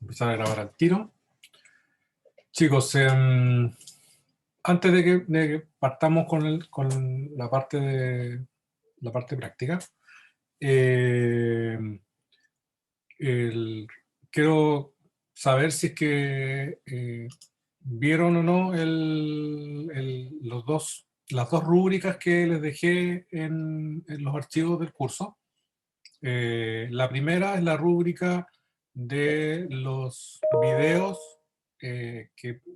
Empezar a grabar al tiro. Chicos, antes de que partamos con la parte práctica, eh, el- quiero saber si es que vieron o no las dos rúbricas que les dejé en los archivos del curso. La primera es la rúbrica de los videos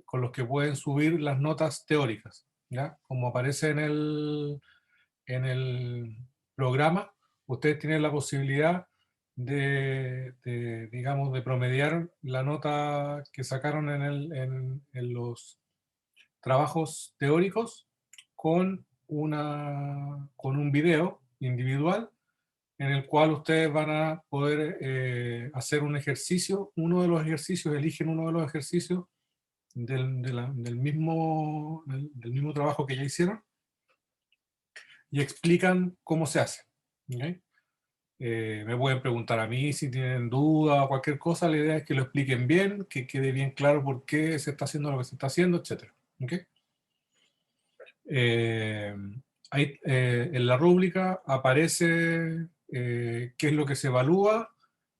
con los que pueden subir las notas teóricas, ¿ya? Como aparece en el programa, ustedes tienen la posibilidad digamos, de promediar la nota que sacaron en los trabajos teóricos con un video individual en el cual ustedes van a poder hacer un ejercicio, eligen uno de los ejercicios del mismo trabajo que ya hicieron y explican cómo se hace. ¿Okay? Me pueden preguntar a mí si tienen duda o cualquier cosa, la idea es que lo expliquen bien, que quede bien claro por qué se está haciendo lo que se está haciendo, etc. ¿Okay? Eh, en la rúbrica aparece qué es lo que se evalúa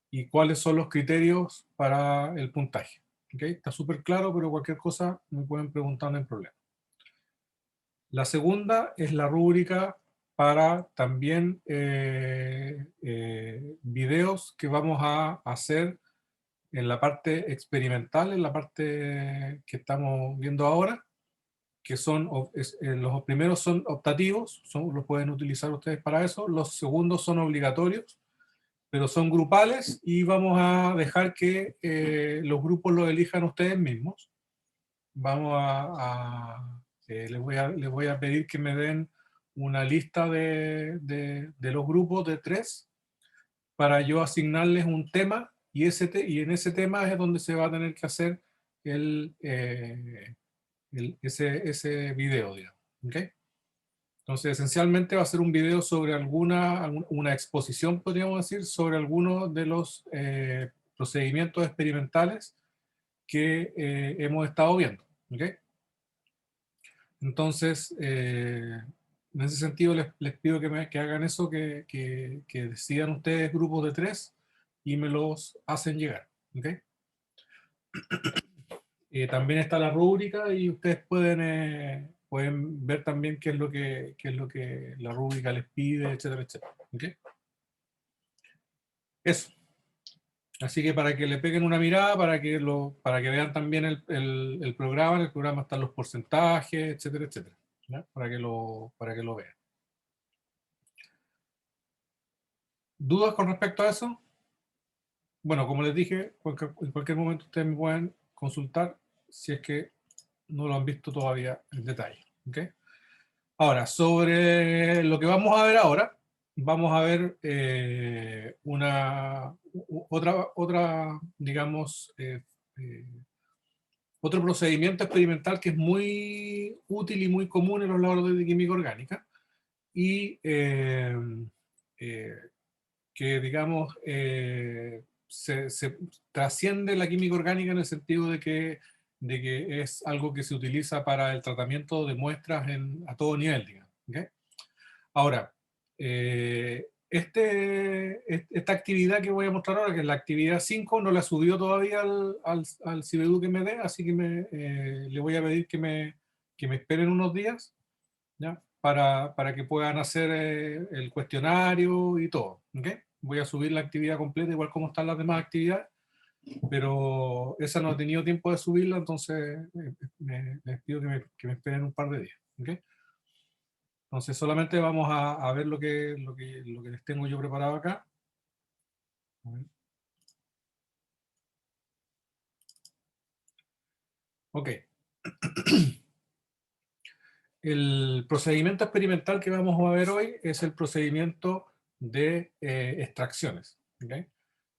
y cuáles son los criterios para el puntaje. ¿Okay? Está súper claro, pero cualquier cosa me pueden preguntar, no hay problema. La segunda es la rúbrica para también videos que vamos a hacer en la parte experimental, en la parte que estamos viendo ahora, que son, los primeros son optativos, los pueden utilizar ustedes para eso, los segundos son obligatorios, pero son grupales y vamos a dejar que los grupos los elijan ustedes mismos. Les voy a pedir que me den una lista de los grupos de 3 para yo asignarles un tema y en ese tema es donde se va a tener que hacer ese video, digamos. ¿Okay? Entonces, esencialmente va a ser un video sobre una exposición, podríamos decir, sobre algunos de los procedimientos experimentales que hemos estado viendo. ¿Okay? Entonces, en ese sentido, les pido que hagan eso, que decidan ustedes grupos de 3 y me los hacen llegar. ¿Okay? También está la rúbrica y ustedes pueden ver también qué es lo que la rúbrica les pide, etcétera, etcétera. ¿Okay? Eso. Así que para que le peguen una mirada, para que vean también el programa, en el programa están los porcentajes, etcétera, etcétera. ¿Ya? Para que lo vean. ¿Dudas con respecto a eso? Bueno, como les dije, en cualquier momento ustedes me pueden consultar si es que no lo han visto todavía en detalle. ¿Okay? Ahora, sobre lo que vamos a ver ahora, vamos a ver digamos, otro procedimiento experimental que es muy útil y muy común en los laboratorios de química orgánica y eh, que, digamos, se trasciende la química orgánica en el sentido de que es algo que se utiliza para el tratamiento de muestras a todo nivel, digamos. ¿Okay? Ahora, esta actividad que voy a mostrar ahora, que es la actividad 5, no la subió todavía al Cibedu que me dé, así que le voy a pedir que me esperen unos días, ¿ya? Para que puedan hacer el cuestionario y todo. ¿Okay? Voy a subir la actividad completa, igual como están las demás actividades, pero esa no he tenido tiempo de subirla, entonces les pido que me esperen un par de días. ¿Okay? Entonces solamente vamos a ver lo que les tengo yo preparado acá. Ok. El procedimiento experimental que vamos a ver hoy es el procedimiento de extracciones. ¿Okay?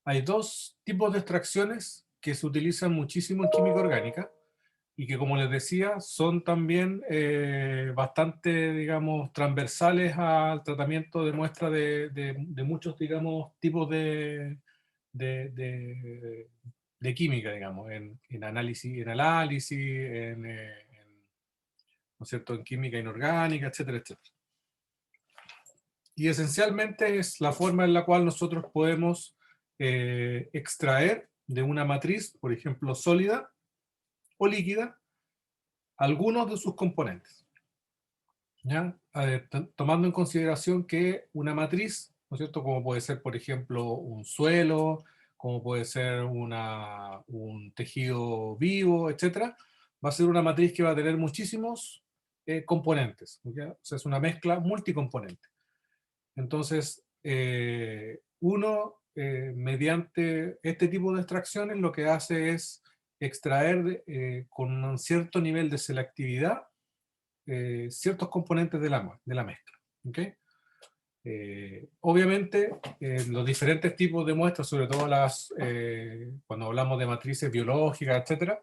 Hay dos tipos de extracciones que se utilizan muchísimo en química orgánica y que, como les decía, son también bastante, digamos, transversales al tratamiento de muestra de muchos, digamos, tipos de de química, digamos, en análisis, ¿no es cierto?, en química inorgánica, etcétera, etcétera. Y esencialmente es la forma en la cual nosotros podemos extraer de una matriz, por ejemplo, sólida o líquida, algunos de sus componentes. ¿Ya? Tomando en consideración que una matriz, ¿no es cierto?, como puede ser, por ejemplo, un suelo, como puede ser un tejido vivo, etcétera, va a ser una matriz que va a tener muchísimos componentes. ¿Ya? O sea, es una mezcla multicomponente. Entonces, mediante este tipo de extracciones, lo que hace es extraer con un cierto nivel de selectividad ciertos componentes de la mezcla. ¿Okay? Obviamente, los diferentes tipos de muestras, sobre todo cuando hablamos de matrices biológicas, etcétera,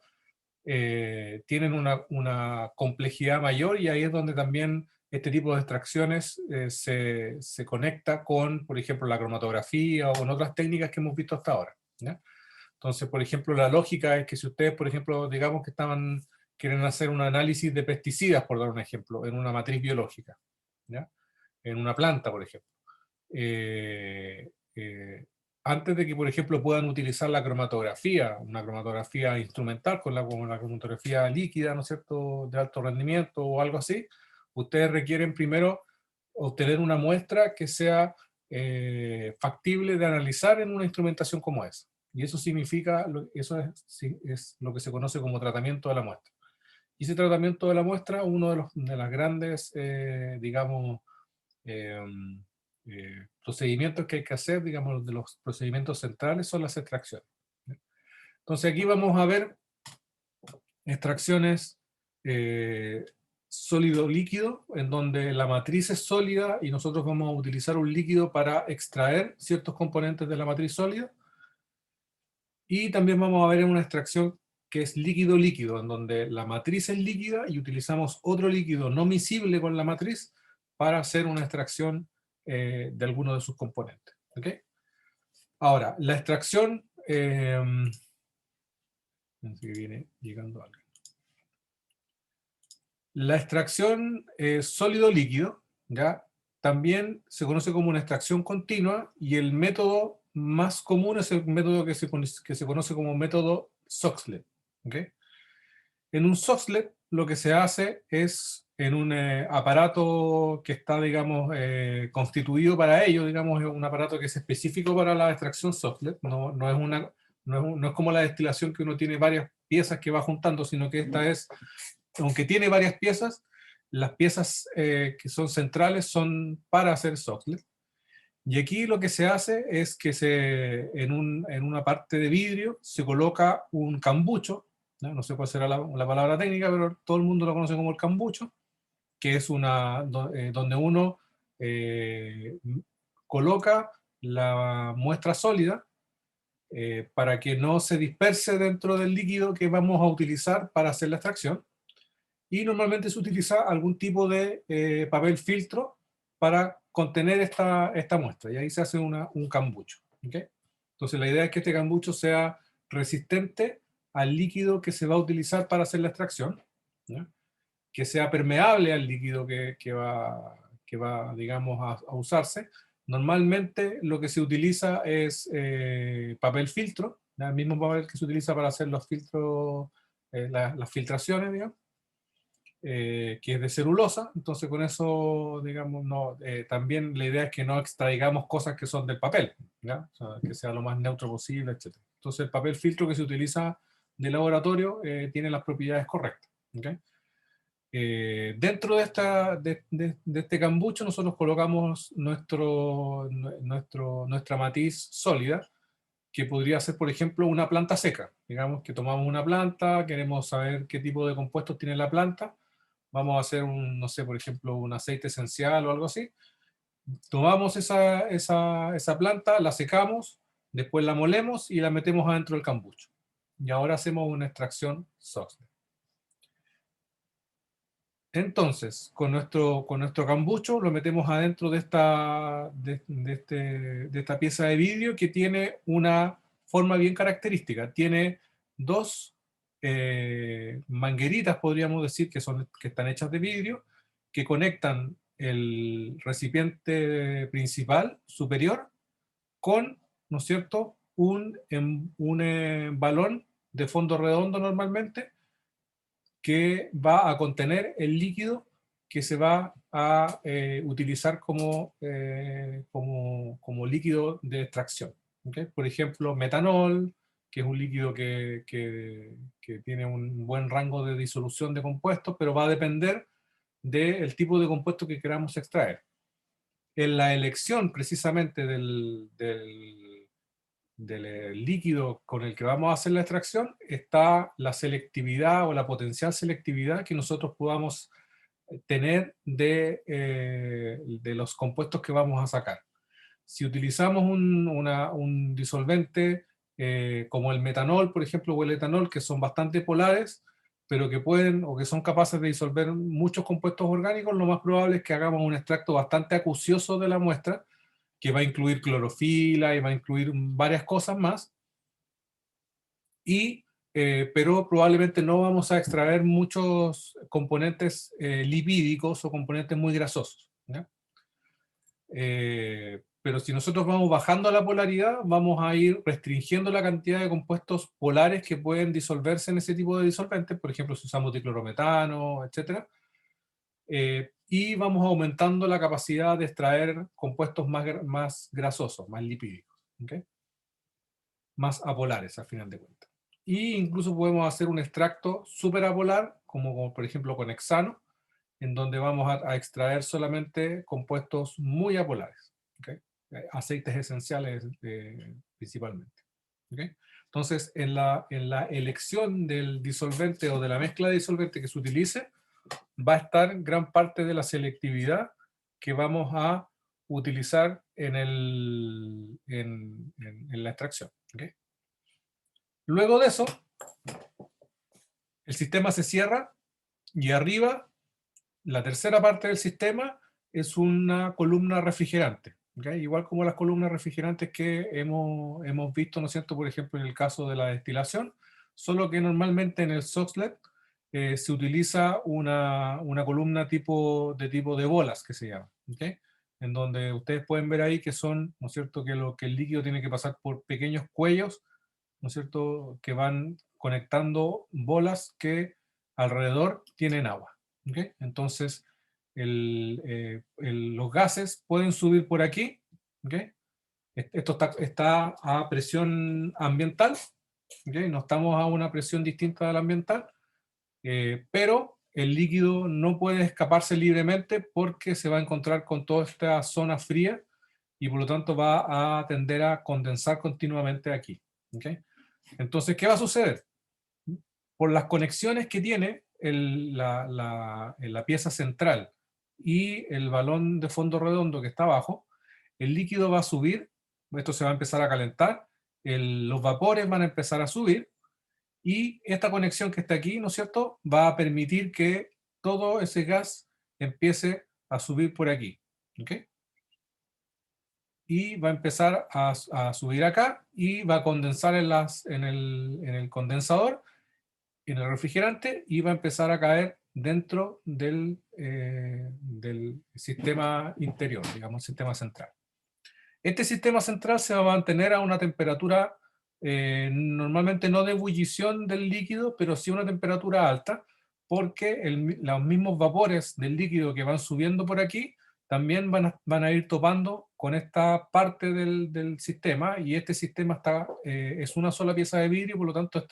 tienen una complejidad mayor, y ahí es donde también este tipo de extracciones se conecta con, por ejemplo, la cromatografía o con otras técnicas que hemos visto hasta ahora. ¿Ya? Entonces, por ejemplo, la lógica es que si ustedes, por ejemplo, digamos que quieren hacer un análisis de pesticidas, por dar un ejemplo, en una matriz biológica, ¿ya? En una planta, por ejemplo. Eh, eh, Antes de que, por ejemplo, puedan utilizar la cromatografía, una cromatografía instrumental como la cromatografía líquida, ¿no es cierto?, de alto rendimiento o algo así, ustedes requieren primero obtener una muestra que sea factible de analizar en una instrumentación como esa. Y eso significa, eso es lo que se conoce como tratamiento de la muestra. Y ese tratamiento de la muestra, uno de las grandes, digamos, eh, procedimientos que hay que hacer, digamos, de los procedimientos centrales, son las extracciones. Entonces aquí vamos a ver extracciones sólido-líquido, en donde la matriz es sólida y nosotros vamos a utilizar un líquido para extraer ciertos componentes de la matriz sólida. Y también vamos a ver una extracción que es líquido-líquido, en donde la matriz es líquida y utilizamos otro líquido no miscible con la matriz para hacer una extracción de alguno de sus componentes. ¿Okay? Ahora, la extracción... que viene llegando algo. La extracción sólido-líquido, ¿ya?, también se conoce como una extracción continua, y el método más común es el método que se conoce como método Soxhlet. ¿Okay? En un Soxhlet lo que se hace es, en un aparato que está, digamos, constituido para ello, digamos, es un aparato que es específico para la extracción Soxhlet, no es como la destilación, que uno tiene varias piezas que va juntando, sino que esta es, aunque tiene varias piezas, las piezas que son centrales son para hacer Soxhlet. Y aquí lo que se hace es que en una parte de vidrio se coloca un cambucho, no sé cuál será la palabra técnica, pero todo el mundo lo conoce como el cambucho, que es donde uno eh, coloca la muestra sólida para que no se disperse dentro del líquido que vamos a utilizar para hacer la extracción. Y normalmente se utiliza algún tipo de papel filtro para contener esta muestra, y ahí se hace un cambucho. ¿Okay? Entonces la idea es que este cambucho sea resistente al líquido que se va a utilizar para hacer la extracción, ¿ya?, que sea permeable al líquido que va, digamos, a usarse. Normalmente lo que se utiliza es papel filtro, ¿ya?, el mismo papel que se utiliza para hacer los filtros, las filtraciones, digamos, que es de celulosa. Entonces con eso, digamos, también la idea es que no extraigamos cosas que son del papel, ¿ya? O sea, que sea lo más neutro posible, etc. Entonces el papel filtro que se utiliza de laboratorio tiene las propiedades correctas. ¿Okay? Dentro de este cambucho nosotros colocamos nuestra matriz sólida, que podría ser, por ejemplo, una planta seca. Digamos que tomamos una planta, queremos saber qué tipo de compuestos tiene la planta, vamos a hacer no sé, por ejemplo, un aceite esencial o algo así. Tomamos esa planta, la secamos, después la molemos y la metemos adentro del cambucho. Y ahora hacemos una extracción Soxhlet. Entonces, con nuestro cambucho lo metemos adentro de esta pieza de vidrio que tiene una forma bien característica. Tiene dos mangueritas, podríamos decir, que están hechas de vidrio, que conectan el recipiente principal superior con, ¿no es cierto?, un balón de fondo redondo normalmente, que va a contener el líquido que se va a utilizar como líquido de extracción. ¿Okay? Por ejemplo, metanol, que es un líquido que tiene un buen rango de disolución de compuestos, pero va a depender del tipo de compuesto que queramos extraer. En la elección precisamente del líquido con el que vamos a hacer la extracción está la selectividad o la potencial selectividad que nosotros podamos tener de los compuestos que vamos a sacar. Si utilizamos un disolvente como el metanol, por ejemplo, o el etanol, que son bastante polares, pero que pueden o que son capaces de disolver muchos compuestos orgánicos, lo más probable es que hagamos un extracto bastante acucioso de la muestra, que va a incluir clorofila y va a incluir varias cosas más, pero probablemente no vamos a extraer muchos componentes lipídicos o componentes muy grasosos. ¿Ya? Pero si nosotros vamos bajando la polaridad, vamos a ir restringiendo la cantidad de compuestos polares que pueden disolverse en ese tipo de disolventes, por ejemplo, si usamos diclorometano, etc. Y vamos aumentando la capacidad de extraer compuestos más grasosos, más lipídicos, ¿okay? Más apolares, al final de cuentas. Y incluso podemos hacer un extracto superapolar, como por ejemplo con hexano, en donde vamos a extraer solamente compuestos muy apolares, ¿okay? Aceites esenciales principalmente. ¿Okay? Entonces, en la elección del disolvente o de la mezcla de disolvente que se utilice, va a estar gran parte de la selectividad que vamos a utilizar en la extracción. ¿Okay? Luego de eso, el sistema se cierra y arriba, la tercera parte del sistema es una columna refrigerante. ¿Okay? Igual como las columnas refrigerantes que hemos visto, ¿no es cierto?, por ejemplo, en el caso de la destilación, solo que normalmente en el Soxhlet se utiliza una columna de tipo de bolas, que se llama, ¿okay? En donde ustedes pueden ver ahí que son, ¿no es cierto?, que el líquido tiene que pasar por pequeños cuellos, ¿no es cierto?, que van conectando bolas que alrededor tienen agua. ¿Okay? Entonces, los gases pueden subir por aquí. ¿Okay? Esto está a presión ambiental. ¿Okay? No estamos a una presión distinta de la ambiental, pero el líquido no puede escaparse libremente porque se va a encontrar con toda esta zona fría y por lo tanto va a tender a condensar continuamente aquí. ¿Okay? Entonces, ¿qué va a suceder? Por las conexiones que tiene la pieza central y el balón de fondo redondo que está abajo, el líquido va a subir, esto se va a empezar a calentar, los vapores van a empezar a subir, y esta conexión que está aquí, ¿no es cierto?, va a permitir que todo ese gas empiece a subir por aquí. ¿Okay? Y va a empezar a subir acá y va a condensar en el condensador, en el refrigerante, y va a empezar a caer dentro del sistema interior, digamos, sistema central. Este sistema central se va a mantener a una temperatura, normalmente no de ebullición del líquido, pero sí a una temperatura alta, porque los mismos vapores del líquido que van subiendo por aquí también van a ir topando con esta parte del sistema, y este sistema es una sola pieza de vidrio, por lo tanto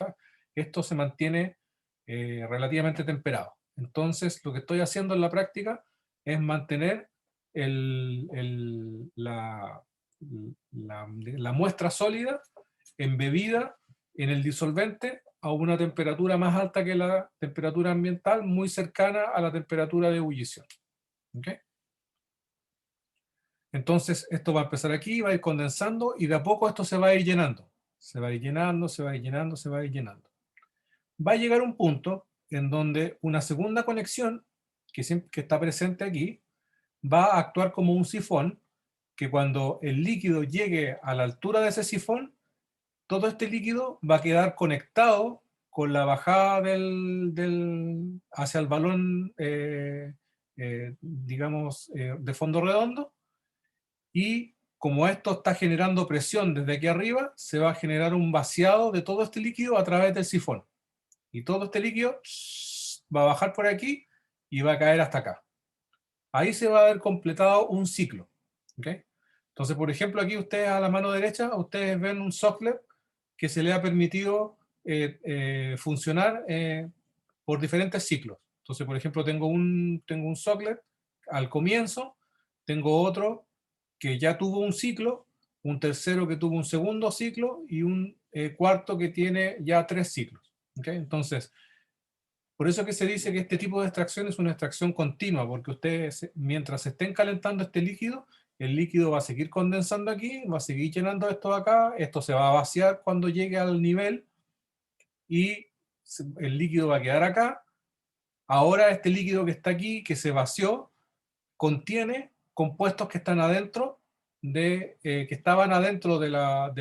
esto se mantiene relativamente temperado. Entonces, lo que estoy haciendo en la práctica es mantener la muestra sólida embebida en el disolvente a una temperatura más alta que la temperatura ambiental, muy cercana a la temperatura de ebullición. ¿Okay? Entonces, esto va a empezar aquí, va a ir condensando, y de a poco esto se va a ir llenando. Se va a ir llenando, se va a ir llenando, se va a ir llenando. Va a llegar un punto en donde una segunda conexión, que está presente aquí, va a actuar como un sifón, que cuando el líquido llegue a la altura de ese sifón, todo este líquido va a quedar conectado con la bajada hacia el balón, digamos, de fondo redondo, y como esto está generando presión desde aquí arriba, se va a generar un vaciado de todo este líquido a través del sifón. Y todo este líquido va a bajar por aquí y va a caer hasta acá. Ahí se va a haber completado un ciclo. ¿Okay? Entonces, por ejemplo, aquí ustedes a la mano derecha, ustedes ven un socklet que se le ha permitido funcionar por diferentes ciclos. Entonces, por ejemplo, tengo un socklet al comienzo, tengo otro que ya tuvo un ciclo, un tercero que tuvo un segundo ciclo y un cuarto que tiene ya 3 ciclos. ¿Okay? Entonces, por eso que se dice que este tipo de extracción es una extracción continua, porque ustedes, mientras estén calentando este líquido, el líquido va a seguir condensando aquí, va a seguir llenando esto de acá, esto se va a vaciar cuando llegue al nivel y el líquido va a quedar acá. Ahora este líquido que está aquí, que se vació, contiene compuestos que están adentro que estaban adentro de la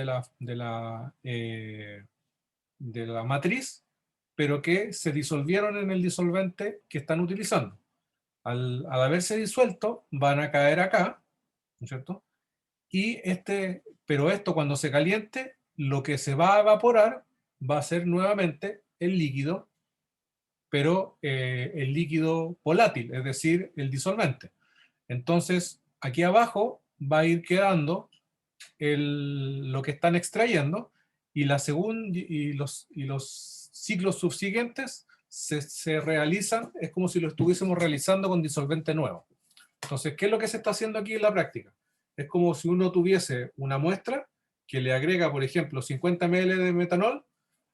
matriz, pero que se disolvieron en el disolvente que están utilizando. Al haberse disuelto, van a caer acá, ¿no es cierto? Pero esto cuando se caliente, lo que se va a evaporar va a ser nuevamente el líquido, pero el líquido volátil, es decir, el disolvente. Entonces, aquí abajo va a ir quedando lo que están extrayendo y, los ciclos subsiguientes se realizan, es como si lo estuviésemos realizando con disolvente nuevo. Entonces, ¿qué es lo que se está haciendo aquí en la práctica? Es como si uno tuviese una muestra que le agrega, por ejemplo, 50 ml de metanol,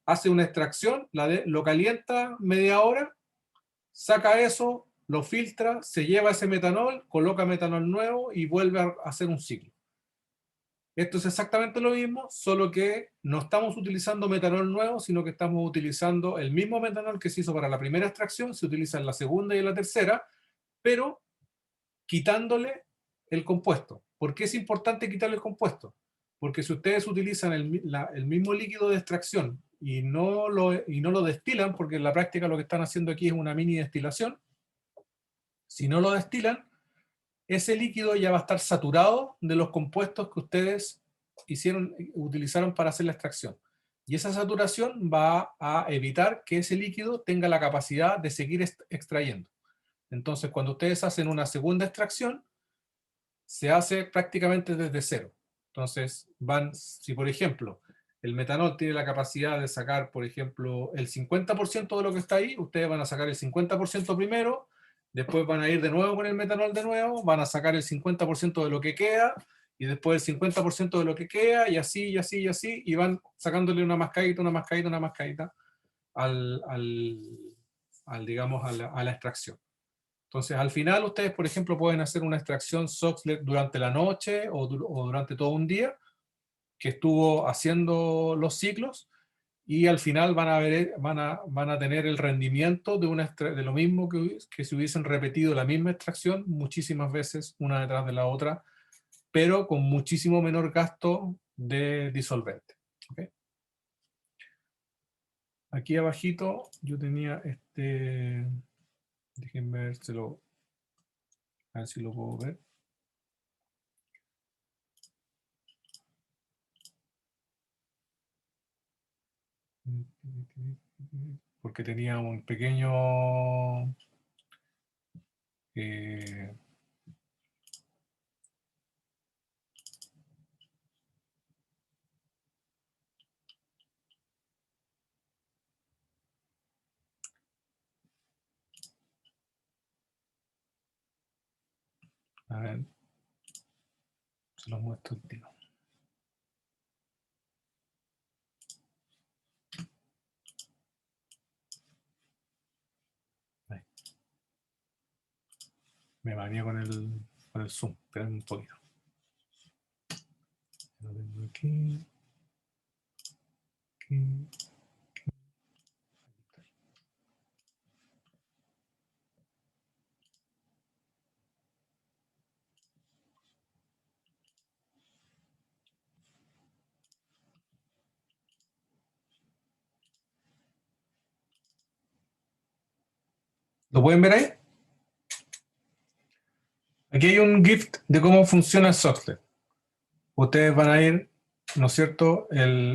hace una extracción, lo calienta media hora, saca eso, lo filtra, se lleva ese metanol, coloca metanol nuevo y vuelve a hacer un ciclo. Esto es exactamente lo mismo, solo que no estamos utilizando metanol nuevo, sino que estamos utilizando el mismo metanol que se hizo para la primera extracción, se utiliza en la segunda y en la tercera, pero quitándole el compuesto. ¿Por qué es importante quitarle el compuesto? Porque si ustedes utilizan el mismo líquido de extracción y no lo destilan, porque en la práctica lo que están haciendo aquí es una mini destilación, si no lo destilan, ese líquido ya va a estar saturado de los compuestos que ustedes utilizaron para hacer la extracción. Y esa saturación va a evitar que ese líquido tenga la capacidad de seguir extrayendo. Entonces, cuando ustedes hacen una segunda extracción, se hace prácticamente desde cero. Entonces, si por ejemplo, el metanol tiene la capacidad de sacar, por ejemplo, el 50% de lo que está ahí, ustedes van a sacar el 50% primero, después van a ir de nuevo con el metanol de nuevo, van a sacar el 50% de lo que queda, y después el 50% de lo que queda, y así, y así, y así, y van sacándole una mascadita, una mascadita, una mascadita digamos, a la extracción. Entonces, al final, ustedes, por ejemplo, pueden hacer una extracción Soxhlet durante la noche o durante todo un día que estuvo haciendo los ciclos, y al final van a tener el rendimiento de lo mismo que si hubiesen repetido la misma extracción muchísimas veces, una detrás de la otra, pero con muchísimo menor gasto de disolvente. ¿Okay? Aquí abajito yo tenía déjenme ver, a ver si lo puedo ver. Porque tenía un pequeño eh, a ver, se lo muestro el tiro. Ahí. Me bañé con el zoom, esperen un poquito. Lo tengo aquí, aquí. ¿Lo pueden ver ahí? Aquí hay un GIF de cómo funciona el Soxhlet. Ustedes van a ir, ¿no es cierto?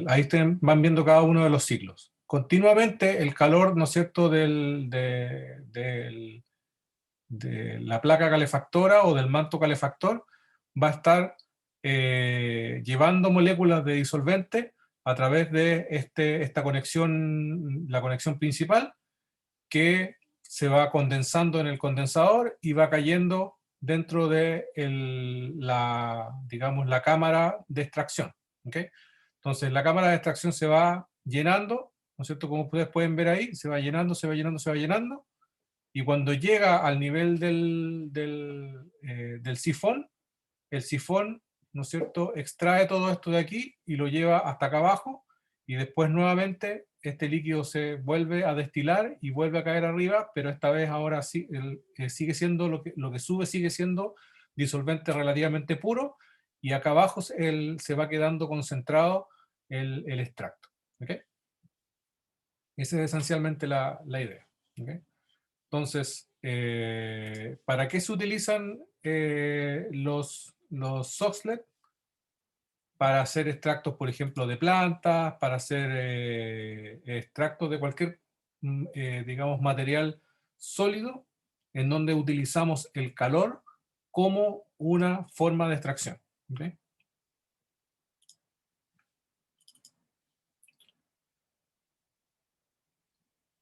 Ahí van viendo cada uno de los ciclos. Continuamente el calor, ¿no es cierto?, de la placa calefactora o del manto calefactor va a estar llevando moléculas de disolvente a través de esta conexión, la conexión principal, que se va condensando en el condensador y va cayendo dentro de digamos, la cámara de extracción. ¿Okay? Entonces la cámara de extracción se va llenando, ¿no es cierto? Como ustedes pueden ver ahí, se va llenando, se va llenando, se va llenando, y cuando llega al nivel del sifón, el sifón, ¿no es cierto?, extrae todo esto de aquí y lo lleva hasta acá abajo, y después nuevamente este líquido se vuelve a destilar y vuelve a caer arriba, pero esta vez ahora sí, sigue siendo lo que sube, sigue siendo disolvente relativamente puro, y acá abajo se va quedando concentrado el extracto. ¿Okay? Esa es esencialmente la idea. ¿Okay? Entonces, ¿para qué se utilizan los Soxhlet? Para hacer extractos, por ejemplo, de plantas, para hacer extractos de cualquier, digamos, material sólido, en donde utilizamos el calor como una forma de extracción. ¿Okay?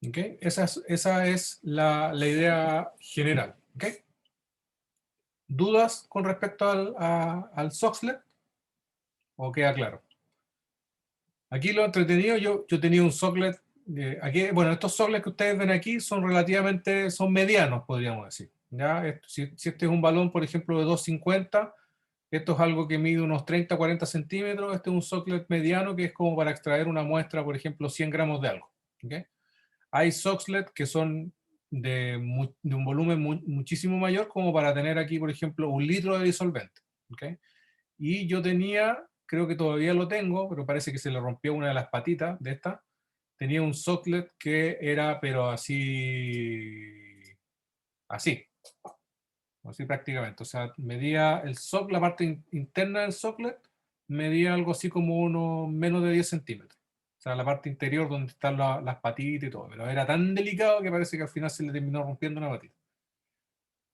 ¿Okay? Esa es la idea general. ¿Okay? ¿Dudas con respecto al Soxhlet? ¿O queda claro? Aquí lo entretenido, yo tenía un socklet, aquí, bueno, estos socklets que ustedes ven aquí son relativamente, son medianos, podríamos decir. ¿Ya? Si este es un balón, por ejemplo, de 250, esto es algo que mide unos 30, 40 centímetros, este es un socklet mediano que es como para extraer una muestra, por ejemplo, 100 gramos de algo. ¿Okay? Hay socklets que son de un volumen muchísimo mayor, como para tener aquí, por ejemplo, 1 litro de disolvente. ¿Okay? Y yo tenía, creo que todavía lo tengo, pero parece que se le rompió una de las patitas de esta. Tenía un socklet que era, pero así prácticamente. O sea, medía la parte interna del socklet, medía algo así como unos menos de 10 centímetros. O sea, la parte interior donde están las patitas y todo. Pero era tan delicado que parece que al final se le terminó rompiendo una patita.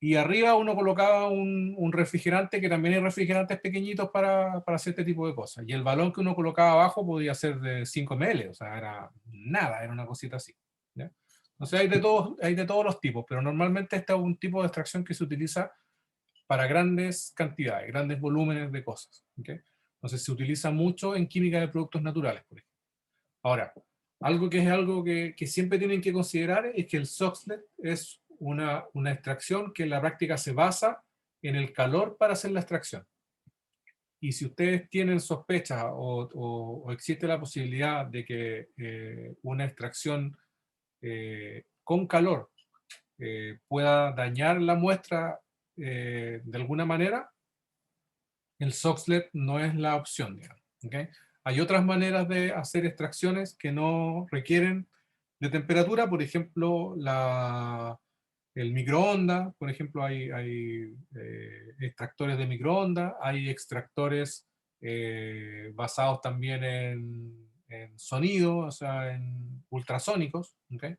Y arriba uno colocaba un refrigerante, que también hay refrigerantes pequeñitos para hacer este tipo de cosas. Y el balón que uno colocaba abajo podía ser de 5 ml, o sea, era nada, era una cosita así. ¿Ya? Entonces hay de todos los tipos, pero normalmente este es un tipo de extracción que se utiliza para grandes cantidades, grandes volúmenes de cosas. ¿Okay? Entonces se utiliza mucho en química de productos naturales, por ejemplo. Ahora, algo que siempre tienen que considerar es que el Soxhlet es una extracción que en la práctica se basa en el calor para hacer la extracción. Y si ustedes tienen sospechas o existe la posibilidad de que una extracción con calor pueda dañar la muestra de alguna manera, el Soxhlet no es la opción, digamos. ¿Okay? Hay otras maneras de hacer extracciones que no requieren de temperatura, por ejemplo, el microondas, por ejemplo, hay extractores de microondas, hay extractores basados también en sonido, o sea, en ultrasónicos. ¿Okay?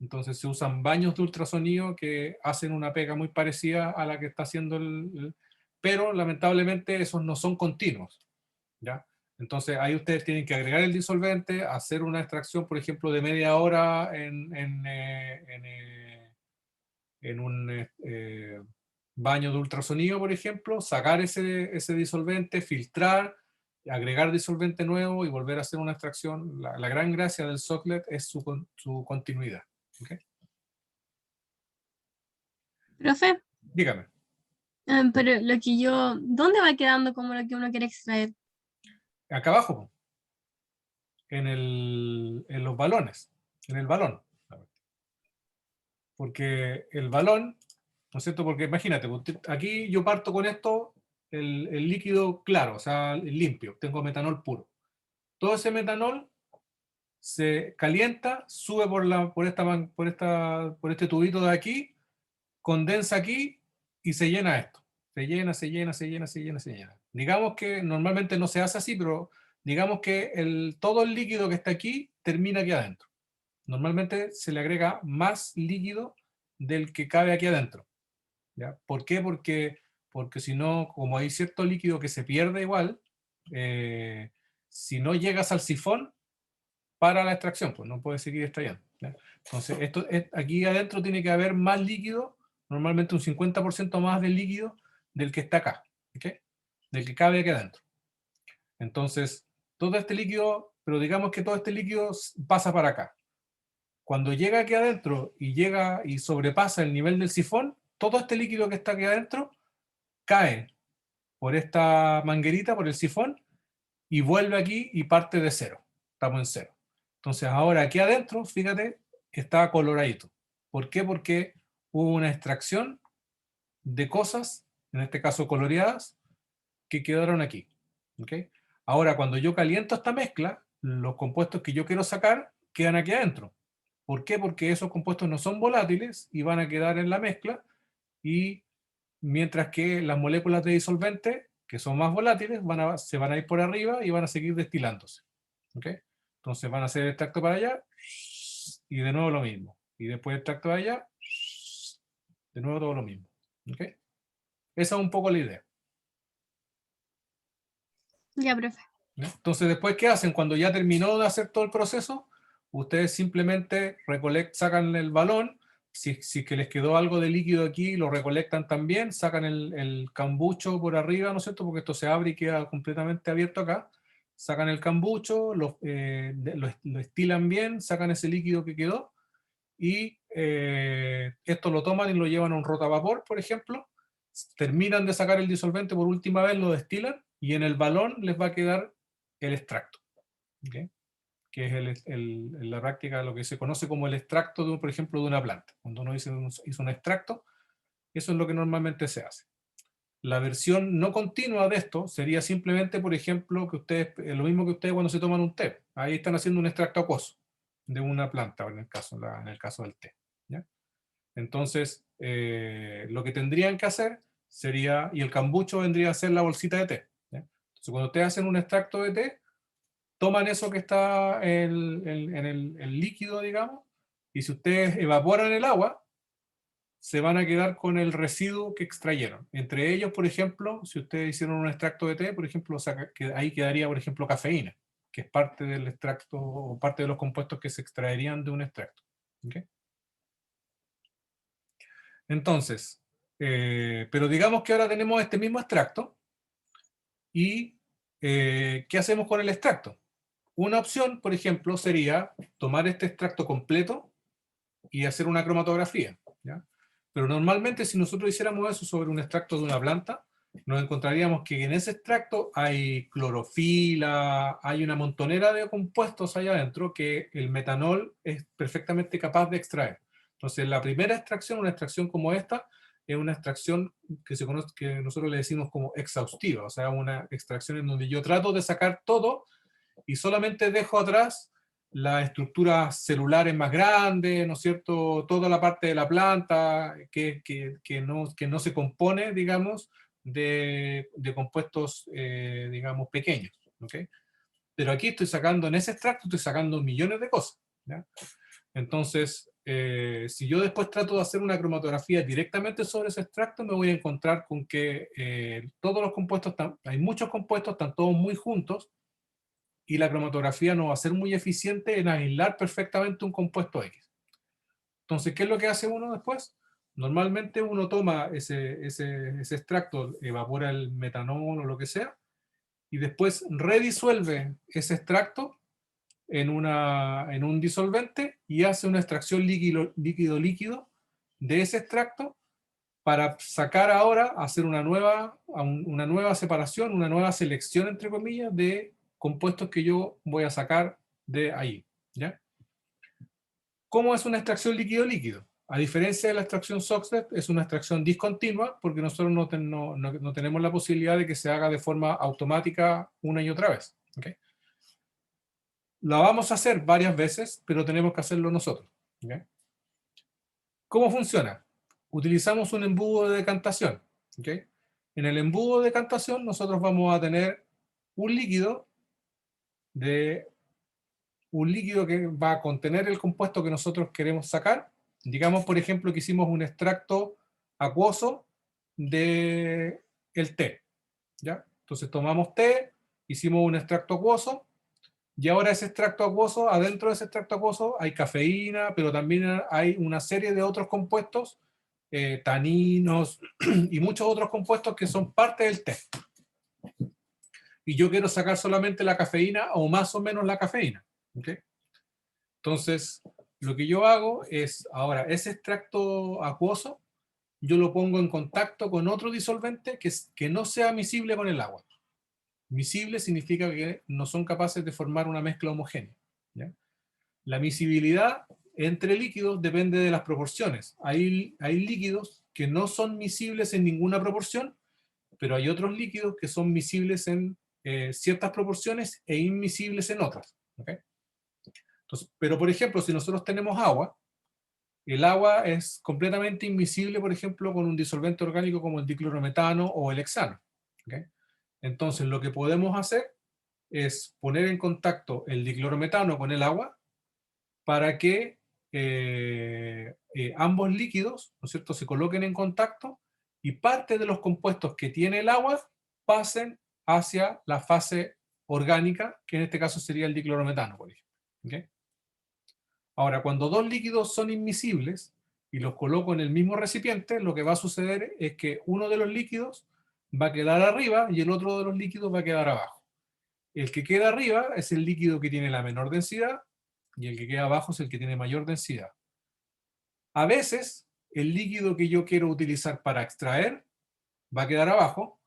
Entonces se usan baños de ultrasonido que hacen una pega muy parecida a la que está haciendo pero lamentablemente esos no son continuos. ¿Ya? Entonces ahí ustedes tienen que agregar el disolvente, hacer una extracción, por ejemplo, de media hora en un baño de ultrasonido, por ejemplo, sacar ese disolvente, filtrar, agregar disolvente nuevo y volver a hacer una extracción. La gran gracia del Soxhlet es su continuidad. ¿Okay? Profe, Dígame. pero lo que ¿dónde va quedando como lo que uno quiere extraer? Acá abajo, en los balones, en el balón. Porque el balón, ¿no es cierto? Porque imagínate, aquí yo parto con esto, el líquido claro, o sea, el limpio, tengo metanol puro. Todo ese metanol se calienta, sube por este tubito de aquí, condensa aquí y se llena esto. Se llena, se llena, se llena, se llena, se llena. Digamos que normalmente no se hace así, pero digamos que todo el líquido que está aquí termina aquí adentro. Normalmente se le agrega más líquido del que cabe aquí adentro. ¿Ya? ¿Por qué? Porque si no, como hay cierto líquido que se pierde igual, si no llegas al sifón, para la extracción, pues no puedes seguir extrayendo. ¿Ya? Entonces, aquí adentro tiene que haber más líquido, normalmente un 50% más de líquido del que está acá, ¿okay? Del que cabe aquí adentro. Entonces, todo este líquido, pero digamos que todo este líquido pasa para acá. Cuando llega aquí adentro y llega y sobrepasa el nivel del sifón, todo este líquido que está aquí adentro cae por esta manguerita, por el sifón, y vuelve aquí y parte de cero. Estamos en cero. Entonces ahora aquí adentro, fíjate, está coloradito. ¿Por qué? Porque hubo una extracción de cosas, en este caso coloreadas, que quedaron aquí. ¿Okay? Ahora cuando yo caliento esta mezcla, los compuestos que yo quiero sacar quedan aquí adentro. ¿Por qué? Porque esos compuestos no son volátiles y van a quedar en la mezcla, y mientras que las moléculas de disolvente, que son más volátiles, se van a ir por arriba y van a seguir destilándose. ¿Okay? Entonces van a hacer el extracto para allá y de nuevo lo mismo. Y después el extracto para allá, de nuevo todo lo mismo. ¿Okay? Esa es un poco la idea. Ya, profe. ¿Ya? Entonces después, ¿qué hacen? Cuando ya terminó de hacer todo el proceso, ustedes simplemente sacan el balón. Si que les quedó algo de líquido aquí, lo recolectan también, sacan el cambucho por arriba, ¿no es cierto? Porque esto se abre y queda completamente abierto acá. Sacan el cambucho, lo estilan bien, sacan ese líquido que quedó, y esto lo toman y lo llevan a un rotavapor, por ejemplo. Terminan de sacar el disolvente por última vez, lo destilan, y en el balón les va a quedar el extracto. ¿Okay? Que es en la práctica lo que se conoce como el extracto, por ejemplo, de una planta. Cuando uno hizo un extracto, eso es lo que normalmente se hace. La versión no continua de esto sería simplemente, por ejemplo, que ustedes, lo mismo que ustedes cuando se toman un té. Ahí están haciendo un extracto acuoso de una planta, en el caso del té. ¿Ya? Entonces, lo que tendrían que hacer sería, y el cambucho vendría a ser la bolsita de té. ¿Ya? Entonces, cuando ustedes hacen un extracto de té, toman eso que está en el líquido, digamos, y si ustedes evaporan el agua, se van a quedar con el residuo que extrayeron. Entre ellos, por ejemplo, si ustedes hicieron un extracto de té, por ejemplo, ahí quedaría, por ejemplo, cafeína, que es parte del extracto o parte de los compuestos que se extraerían de un extracto. ¿Okay? Entonces, pero digamos que ahora tenemos este mismo extracto, y ¿qué hacemos con el extracto? Una opción, por ejemplo, sería tomar este extracto completo y hacer una cromatografía. ¿Ya? Pero normalmente, si nosotros hiciéramos eso sobre un extracto de una planta, nos encontraríamos que en ese extracto hay clorofila, hay una montonera de compuestos allá adentro que el metanol es perfectamente capaz de extraer. Entonces, la primera extracción, una extracción como esta, es una extracción que se conoce, que nosotros le decimos como exhaustiva, o sea, una extracción en donde yo trato de sacar todo y solamente dejo atrás las estructuras celulares más grandes, ¿no es cierto? Toda la parte de la planta que no se compone, digamos, de compuestos, digamos, pequeños. ¿Okay? Pero aquí estoy sacando, en ese extracto, estoy sacando millones de cosas. ¿Ya? Entonces, si yo después trato de hacer una cromatografía directamente sobre ese extracto, me voy a encontrar con que todos los compuestos, hay muchos compuestos, están todos muy juntos, y la cromatografía no va a ser muy eficiente en aislar perfectamente un compuesto X. Entonces, ¿qué es lo que hace uno después? Normalmente uno toma ese extracto, evapora el metanol o lo que sea, y después redisuelve ese extracto en un disolvente y hace una extracción líquido-líquido de ese extracto para sacar ahora, hacer una nueva separación, una nueva selección, entre comillas, de compuestos que yo voy a sacar de ahí. ¿Ya? ¿Cómo es una extracción líquido-líquido? A diferencia de la extracción Soxhlet, es una extracción discontinua porque nosotros no tenemos la posibilidad de que se haga de forma automática una y otra vez. ¿Okay? La vamos a hacer varias veces, pero tenemos que hacerlo nosotros. ¿Ok? ¿Cómo funciona? Utilizamos un embudo de decantación. ¿Ok? En el embudo de decantación nosotros vamos a tener un líquido que va a contener el compuesto que nosotros queremos sacar. Digamos, por ejemplo, que hicimos un extracto acuoso del té. ¿Ya? Entonces tomamos té, hicimos un extracto acuoso, y ahora ese extracto acuoso, adentro de ese extracto acuoso hay cafeína, pero también hay una serie de otros compuestos, taninos y muchos otros compuestos que son parte del té. Y yo quiero sacar solamente la cafeína o más o menos la cafeína. ¿Okay? Entonces, lo que yo hago es, ahora, ese extracto acuoso, yo lo pongo en contacto con otro disolvente que no sea miscible con el agua. Miscible significa que no son capaces de formar una mezcla homogénea. ¿Ya? La miscibilidad entre líquidos depende de las proporciones. Hay líquidos que no son miscibles en ninguna proporción, pero hay otros líquidos que son miscibles en ciertas proporciones e inmiscibles en otras. ¿Okay? Entonces, pero, por ejemplo, si nosotros tenemos agua, el agua es completamente inmiscible, por ejemplo, con un disolvente orgánico como el diclorometano o el hexano. ¿Okay? Entonces, lo que podemos hacer es poner en contacto el diclorometano con el agua para que ambos líquidos, ¿no es cierto?, se coloquen en contacto y parte de los compuestos que tiene el agua pasen hacia la fase orgánica, que en este caso sería el diclorometano, por ejemplo. ¿Okay? Ahora, cuando dos líquidos son inmiscibles y los coloco en el mismo recipiente, lo que va a suceder es que uno de los líquidos va a quedar arriba y el otro de los líquidos va a quedar abajo. El que queda arriba es el líquido que tiene la menor densidad y el que queda abajo es el que tiene mayor densidad. A veces, el líquido que yo quiero utilizar para extraer va a quedar abajo,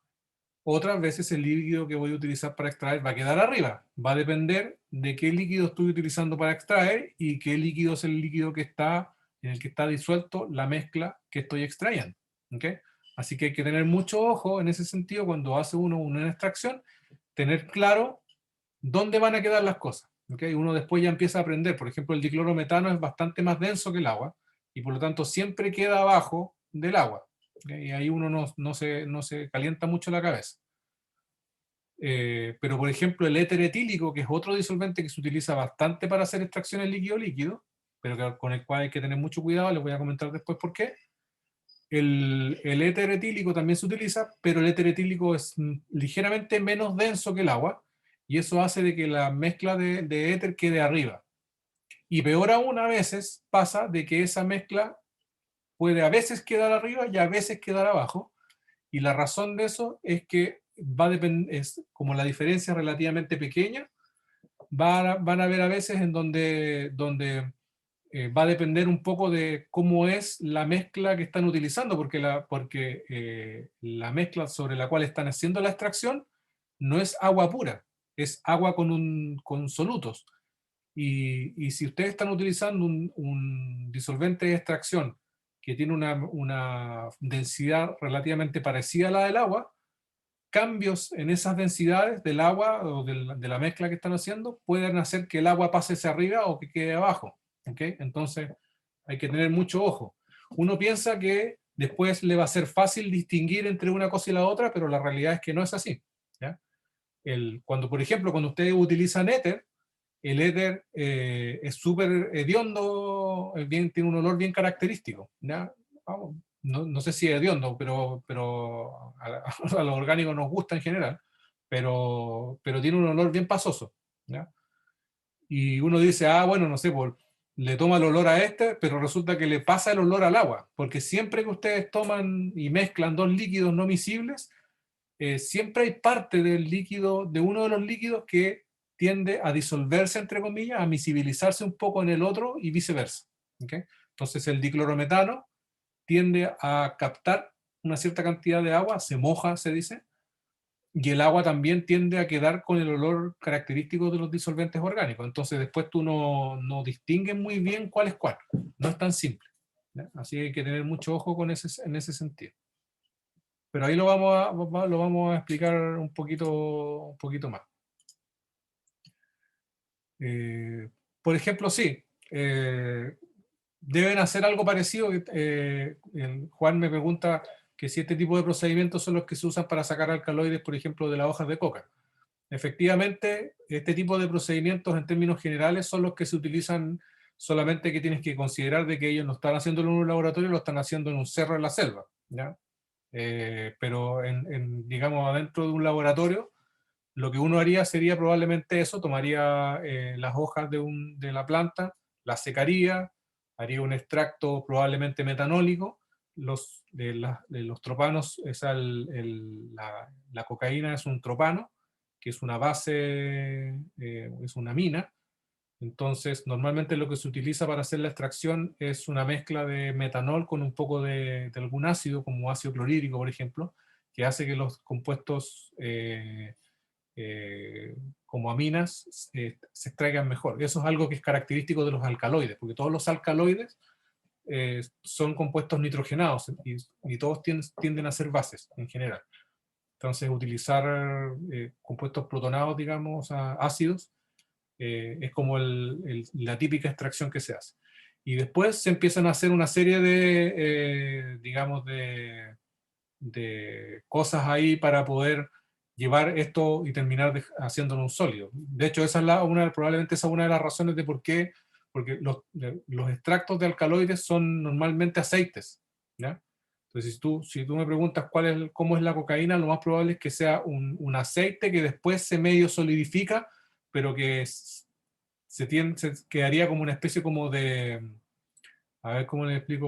otras veces el líquido que voy a utilizar para extraer va a quedar arriba. Va a depender de qué líquido estoy utilizando para extraer y qué líquido es el líquido que está, en el que está disuelto la mezcla que estoy extrayendo. ¿Okay? Así que hay que tener mucho ojo en ese sentido cuando hace uno una extracción, tener claro dónde van a quedar las cosas. ¿Okay? Uno después ya empieza a aprender. Por ejemplo, el diclorometano es bastante más denso que el agua y por lo tanto siempre queda abajo del agua. ¿Okay? Y ahí uno no se calienta mucho la cabeza. Pero por ejemplo el éter etílico, que es otro disolvente que se utiliza bastante para hacer extracciones líquido-líquido, pero con el cual hay que tener mucho cuidado, les voy a comentar después por qué. El éter etílico también se utiliza, pero el éter etílico es ligeramente menos denso que el agua, y eso hace de que la mezcla de éter quede arriba. Y peor aún, a veces pasa de que esa mezcla puede a veces quedar arriba y a veces quedar abajo, y la razón de eso es que es como la diferencia es relativamente pequeña, van a haber a veces en donde va a depender un poco de cómo es la mezcla que están utilizando, porque la mezcla sobre la cual están haciendo la extracción no es agua pura, es agua con solutos. Y si ustedes están utilizando un disolvente de extracción que tiene una densidad relativamente parecida a la del agua, cambios en esas densidades del agua o de la mezcla que están haciendo pueden hacer que el agua pase hacia arriba o que quede abajo. ¿Okay? Entonces hay que tener mucho ojo. Uno piensa que después le va a ser fácil distinguir entre una cosa y la otra, pero la realidad es que no es así. ¿Ya? Por ejemplo, cuando ustedes utilizan éter, el éter es súper hediondo, tiene un olor bien característico. ¿Ya? Vamos, no sé si es hediondo, pero a los orgánicos nos gusta en general, pero tiene un olor bien pasoso. ¿Ya? Y uno dice, bueno, no sé, le toma el olor a este, pero resulta que le pasa el olor al agua, porque siempre que ustedes toman y mezclan dos líquidos no miscibles, siempre hay parte del líquido, de uno de los líquidos que tiende a disolverse, entre comillas, a miscibilizarse un poco en el otro y viceversa. ¿Okay? Entonces el diclorometano tiende a captar una cierta cantidad de agua, se moja, se dice, y el agua también tiende a quedar con el olor característico de los disolventes orgánicos. Entonces después tú no distingues muy bien cuál es cuál. No es tan simple. ¿Ya? Así que hay que tener mucho ojo en ese sentido. Pero ahí lo vamos a explicar un poquito más. Por ejemplo, sí, deben hacer algo parecido. Juan me pregunta que si este tipo de procedimientos son los que se usan para sacar alcaloides, por ejemplo, de las hojas de coca. Efectivamente, este tipo de procedimientos en términos generales son los que se utilizan, solamente que tienes que considerar de que ellos no están haciéndolo en un laboratorio, lo están haciendo en un cerro en la selva, ¿ya? Pero digamos, adentro de un laboratorio, lo que uno haría sería probablemente eso: tomaría las hojas de la planta, las secaría, haría un extracto probablemente metanólico. De los tropanos, la cocaína es un tropano, que es una base, es una mina. Entonces, normalmente lo que se utiliza para hacer la extracción es una mezcla de metanol con un poco de algún ácido, como ácido clorhídrico, por ejemplo, que hace que los compuestos como aminas se extraigan mejor. Eso es algo que es característico de los alcaloides, porque todos los alcaloides son compuestos nitrogenados y todos tienden a ser bases en general. Entonces, utilizar compuestos protonados, digamos, ácidos, es como la típica extracción que se hace. Y después se empiezan a hacer una serie digamos, de cosas ahí para poder llevar esto y terminar haciéndolo un sólido. De hecho, probablemente esa es una de las razones de por qué, porque los extractos de alcaloides son normalmente aceites, ¿ya? Entonces, si tú me preguntas cómo es la cocaína, lo más probable es que sea un aceite que después se medio solidifica, pero que se quedaría como una especie como a ver cómo le explico,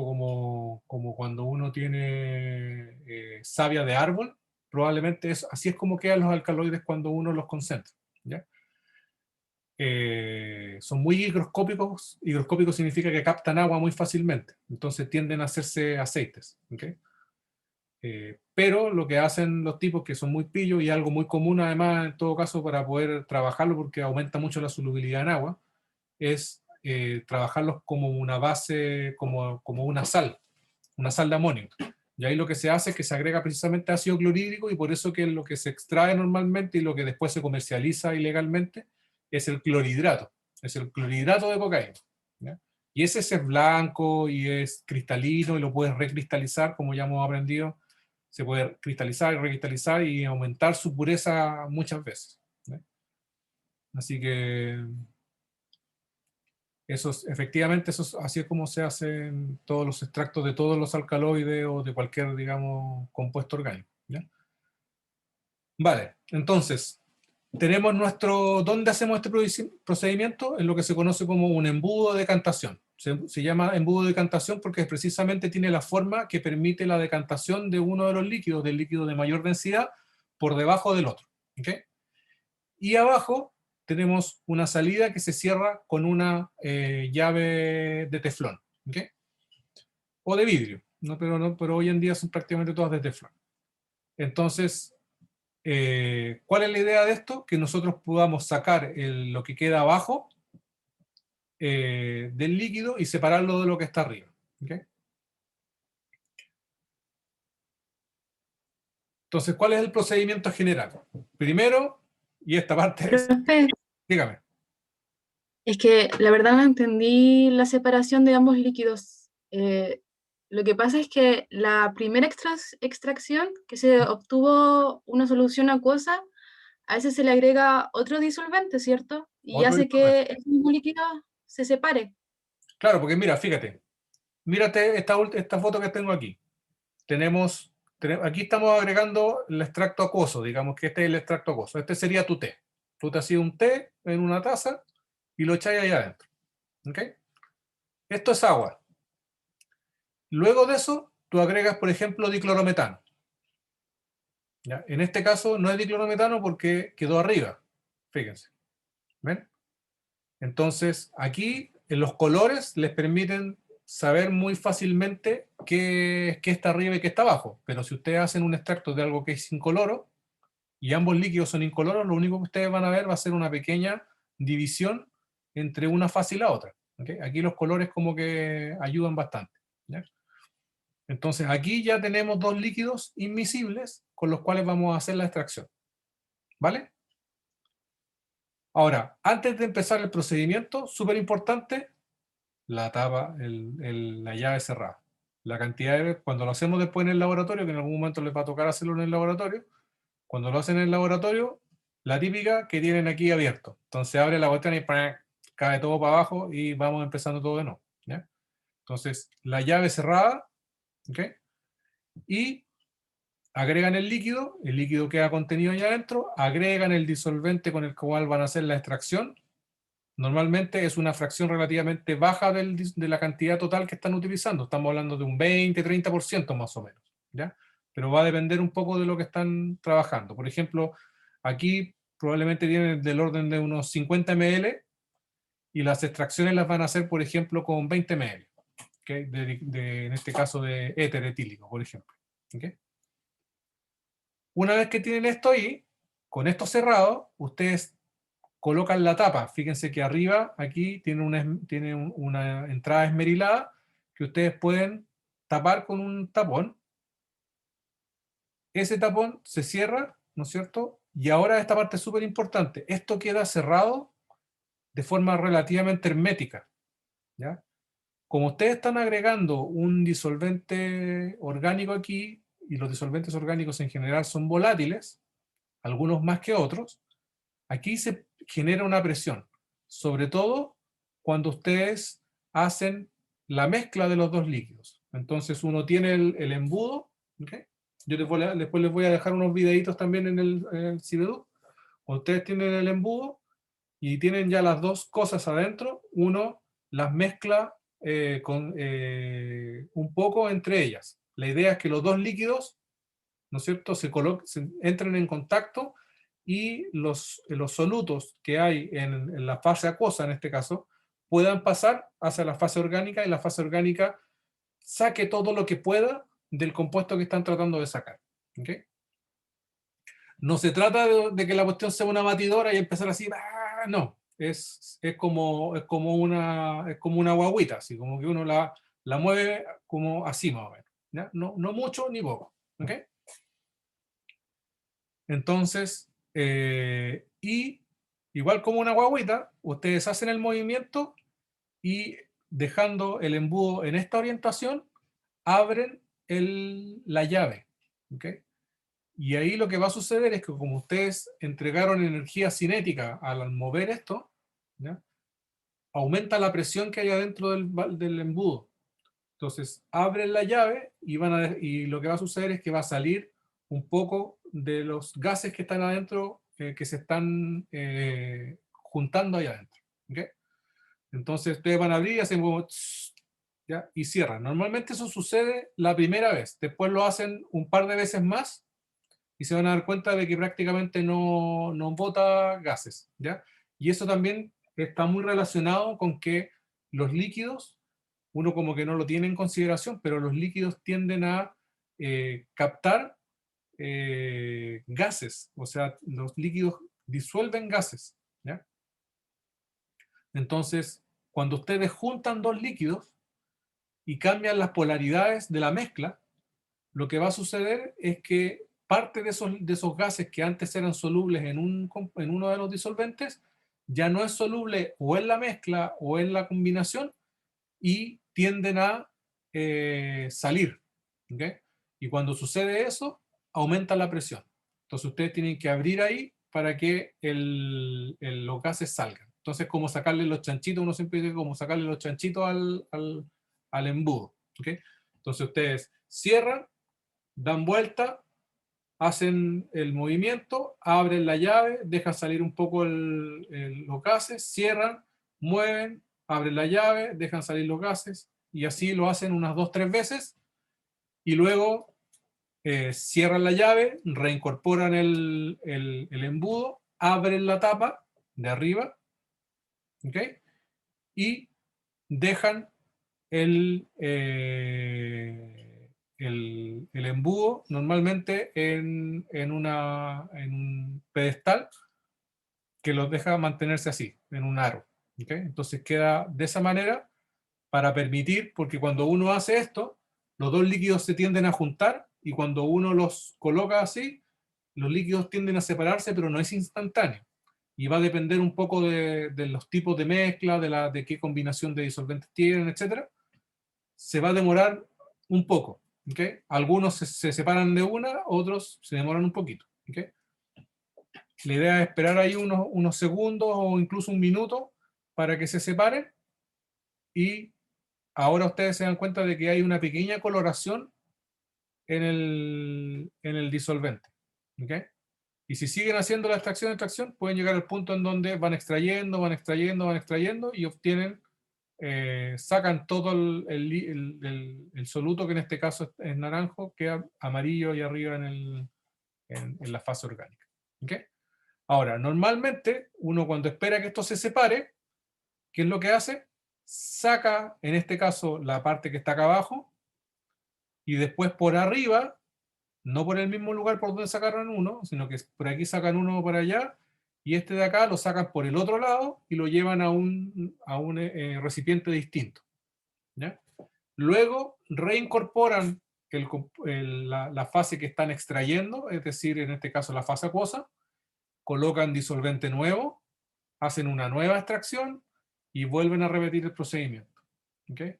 como cuando uno tiene savia de árbol, probablemente así es como quedan los alcaloides cuando uno los concentra, ¿ya? Son muy higroscópicos. Higroscópico significa que captan agua muy fácilmente, entonces tienden a hacerse aceites, ¿okay? Pero lo que hacen los tipos que son muy pillos, y algo muy común además en todo caso para poder trabajarlo, porque aumenta mucho la solubilidad en agua, es trabajarlos como una base, como una sal de amonio. Y ahí lo que se hace es que se agrega precisamente ácido clorhídrico, y por eso que lo que se extrae normalmente y lo que después se comercializa ilegalmente es el clorhidrato. Es el clorhidrato de cocaína, ¿ya? Y ese es blanco y es cristalino y lo puedes recristalizar, como ya hemos aprendido. Se puede cristalizar y recristalizar y aumentar su pureza muchas veces, ¿ya? Así que efectivamente, así es como se hacen todos los extractos de todos los alcaloides o de cualquier, digamos, compuesto orgánico, ¿ya? Vale, entonces, ¿dónde hacemos este procedimiento? En lo que se conoce como un embudo de decantación. Se llama embudo de decantación porque precisamente tiene la forma que permite la decantación de uno de los líquidos, del líquido de mayor densidad, por debajo del otro, ¿ok? Y abajo tenemos una salida que se cierra con una llave de teflón, ¿ok? O de vidrio, ¿no? Pero hoy en día son prácticamente todas de teflón. Entonces, ¿cuál es la idea de esto? Que nosotros podamos sacar lo que queda abajo del líquido y separarlo de lo que está arriba, ¿ok? Entonces, ¿cuál es el procedimiento general? Primero, y esta parte es, Profe, dígame. es que la verdad no entendí la separación de ambos líquidos. Lo que pasa es que la primera extracción, que se obtuvo una solución acuosa, a ese se le agrega otro disolvente, ¿cierto? Y Otro hace instrumento. que el mismo líquido se separe. Claro, porque mira, fíjate, mírate esta foto que tengo aquí. Aquí estamos agregando el extracto acuoso, digamos que este es el extracto acuoso. Este sería tu té. Tú te hacías un té en una taza y lo echáis ahí adentro, ¿ok? Esto es agua. Luego de eso, tú agregas, por ejemplo, diclorometano, ¿ya? En este caso no es diclorometano porque quedó arriba, fíjense, ¿ven? Entonces, aquí en los colores les permiten saber muy fácilmente qué está arriba y qué está abajo. Pero si ustedes hacen un extracto de algo que es incoloro y ambos líquidos son incoloros, lo único que ustedes van a ver va a ser una pequeña división entre una fase y la otra, ¿okay? Aquí los colores como que ayudan bastante, ¿ya? Entonces aquí ya tenemos dos líquidos inmiscibles con los cuales vamos a hacer la extracción, ¿vale? Ahora, antes de empezar el procedimiento, súper importante, la tapa, la llave cerrada. La cantidad de, cuando lo hacemos después en el laboratorio, que en algún momento les va a tocar hacerlo en el laboratorio, cuando lo hacen en el laboratorio, la típica que tienen aquí abierto. Entonces abre la cuestión y ¡pam!, cae todo para abajo y vamos empezando todo de nuevo, ¿ya? Entonces, la llave cerrada, ¿ok? Y agregan el líquido queda contenido allá adentro, agregan el disolvente con el cual van a hacer la extracción. Normalmente es una fracción relativamente baja de la cantidad total que están utilizando. Estamos hablando de un 20-30% más o menos, ¿ya? Pero va a depender un poco de lo que están trabajando. Por ejemplo, aquí probablemente tienen del orden de unos 50 ml y las extracciones las van a hacer, por ejemplo, con 20 ml, ¿okay? En este caso de éter etílico, por ejemplo. ¿Okay? Una vez que tienen esto ahí, con esto cerrado, ustedes colocan la tapa. Fíjense que arriba, aquí, tiene una entrada esmerilada que ustedes pueden tapar con un tapón. Ese tapón se cierra, ¿no es cierto? Y ahora esta parte es súper importante. Esto queda cerrado de forma relativamente hermética, ¿ya? Como ustedes están agregando un disolvente orgánico aquí, y los disolventes orgánicos en general son volátiles, algunos más que otros, aquí se genera una presión, sobre todo cuando ustedes hacen la mezcla de los dos líquidos. Entonces uno tiene el embudo, ¿okay? Yo después les voy a dejar unos videitos también en el Cibedu. Ustedes tienen el embudo y tienen ya las dos cosas adentro, uno las mezcla un poco entre ellas. La idea es que los dos líquidos, ¿no es cierto?, se entren en contacto y los solutos que hay en la fase acuosa, en este caso, puedan pasar hacia la fase orgánica y la fase orgánica saque todo lo que pueda del compuesto que están tratando de sacar. ¿Okay? No se trata de que la cuestión sea una batidora y empezar así, ¡ah! No, es como una guagüita, así como que uno la mueve como así más o menos, ¿ya? No, no mucho ni poco. ¿Okay? Entonces, y igual como una guagüita, ustedes hacen el movimiento y dejando el embudo en esta orientación, abren la llave. ¿Okay? Y ahí lo que va a suceder es que como ustedes entregaron energía cinética al mover esto, ¿ya?, aumenta la presión que hay adentro del embudo. Entonces abren la llave y lo que va a suceder es que va a salir un poco de los gases que están adentro, que se están juntando ahí adentro. ¿Okay? Entonces ustedes van a abrir y hacen como tss, ¿ya? Y cierran. Normalmente eso sucede la primera vez. Después lo hacen un par de veces más y se van a dar cuenta de que prácticamente no bota gases, ¿ya? Y eso también está muy relacionado con que los líquidos, uno como que no lo tiene en consideración, pero los líquidos tienden a captar gases, o sea, los líquidos disuelven gases, ¿ya? Entonces, cuando ustedes juntan dos líquidos y cambian las polaridades de la mezcla, lo que va a suceder es que parte de esos gases que antes eran solubles en uno de los disolventes, ya no es soluble o en la mezcla o en la combinación y tienden a salir. ¿Okay? Y cuando sucede eso, aumenta la presión. Entonces ustedes tienen que abrir ahí para que los gases salgan. Entonces, como sacarle los chanchitos, uno siempre dice como sacarle los chanchitos al embudo. ¿Okay? Entonces ustedes cierran, dan vuelta, hacen el movimiento, abren la llave, dejan salir un poco los gases, cierran, mueven, abren la llave, dejan salir los gases, y así lo hacen unas 2-3 veces, y luego cierran la llave, reincorporan el embudo, abren la tapa de arriba, ¿ok? Y dejan el, el embudo normalmente en un pedestal que los deja mantenerse así, en un aro. ¿Okay? Entonces queda de esa manera para permitir, porque cuando uno hace esto, los dos líquidos se tienden a juntar y cuando uno los coloca así, los líquidos tienden a separarse, pero no es instantáneo. y va a depender un poco de los tipos de mezcla, de qué combinación de disolventes tienen, etc. Se va a demorar un poco. ¿Okay? Algunos se separan de una, otros se demoran un poquito. ¿Okay? La idea es esperar ahí unos segundos o incluso un minuto para que se separen, y ahora ustedes se dan cuenta de que hay una pequeña coloración en el disolvente. ¿Okay? Y si siguen haciendo la extracción, pueden llegar al punto en donde van extrayendo, van extrayendo, van extrayendo y obtienen, sacan todo el soluto, que en este caso es naranjo, queda amarillo y arriba en la fase orgánica. ¿Okay? Ahora, normalmente, uno cuando espera que esto se separe, ¿qué es lo que hace? Saca, en este caso, la parte que está acá abajo, y después por arriba, no por el mismo lugar por donde sacaron uno, sino que por aquí sacan uno por allá, y este de acá lo sacan por el otro lado y lo llevan a un recipiente distinto. ¿Ya? Luego reincorporan la fase que están extrayendo, es decir, en este caso la fase acuosa, colocan disolvente nuevo, hacen una nueva extracción y vuelven a repetir el procedimiento. ¿Okay?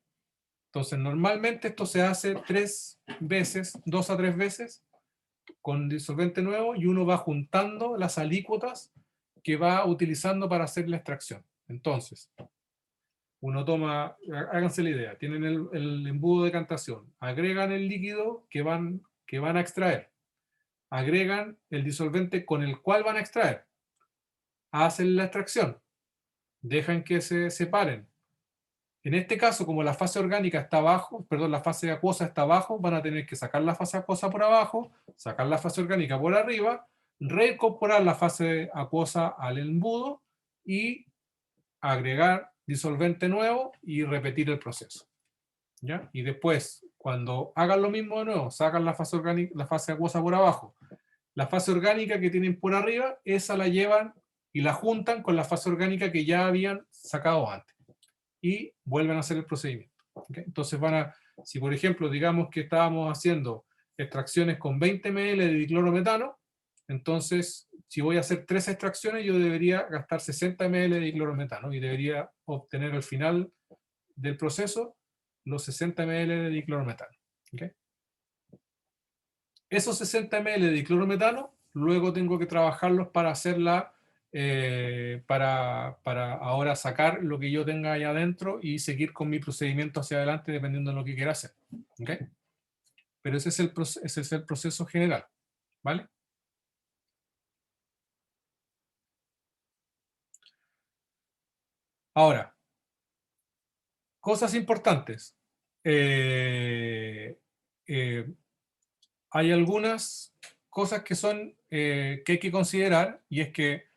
Entonces, normalmente esto se hace 3 veces, 2 a 3 veces, con disolvente nuevo, y uno va juntando las alícuotas que va utilizando para hacer la extracción. Entonces, uno toma, háganse la idea, tienen el embudo de decantación, agregan el líquido que van a extraer, agregan el disolvente con el cual van a extraer, hacen la extracción, dejan que se separen. En este caso, como la fase orgánica está abajo, perdón, la fase acuosa está abajo, van a tener que sacar la fase acuosa por abajo, sacar la fase orgánica por arriba, reincorporar la fase acuosa al embudo y agregar disolvente nuevo y repetir el proceso. ¿Ya? Y después, cuando hagan lo mismo de nuevo, sacan la fase orgánica, la fase acuosa por abajo, la fase orgánica que tienen por arriba, esa la llevan y la juntan con la fase orgánica que ya habían sacado antes, y vuelven a hacer el procedimiento. ¿Okay? Entonces si por ejemplo, digamos que estábamos haciendo extracciones con 20 ml de diclorometano, entonces si voy a hacer 3 extracciones, yo debería gastar 60 ml de diclorometano y debería obtener al final del proceso los 60 ml de diclorometano. ¿Okay? Esos 60 ml de diclorometano, luego tengo que trabajarlos para hacerla, para ahora sacar lo que yo tenga ahí adentro y seguir con mi procedimiento hacia adelante dependiendo de lo que quiera hacer. ¿Okay? Pero ese es el proceso general. ¿Vale? Ahora, cosas importantes. Hay algunas cosas que que hay que considerar, y es que,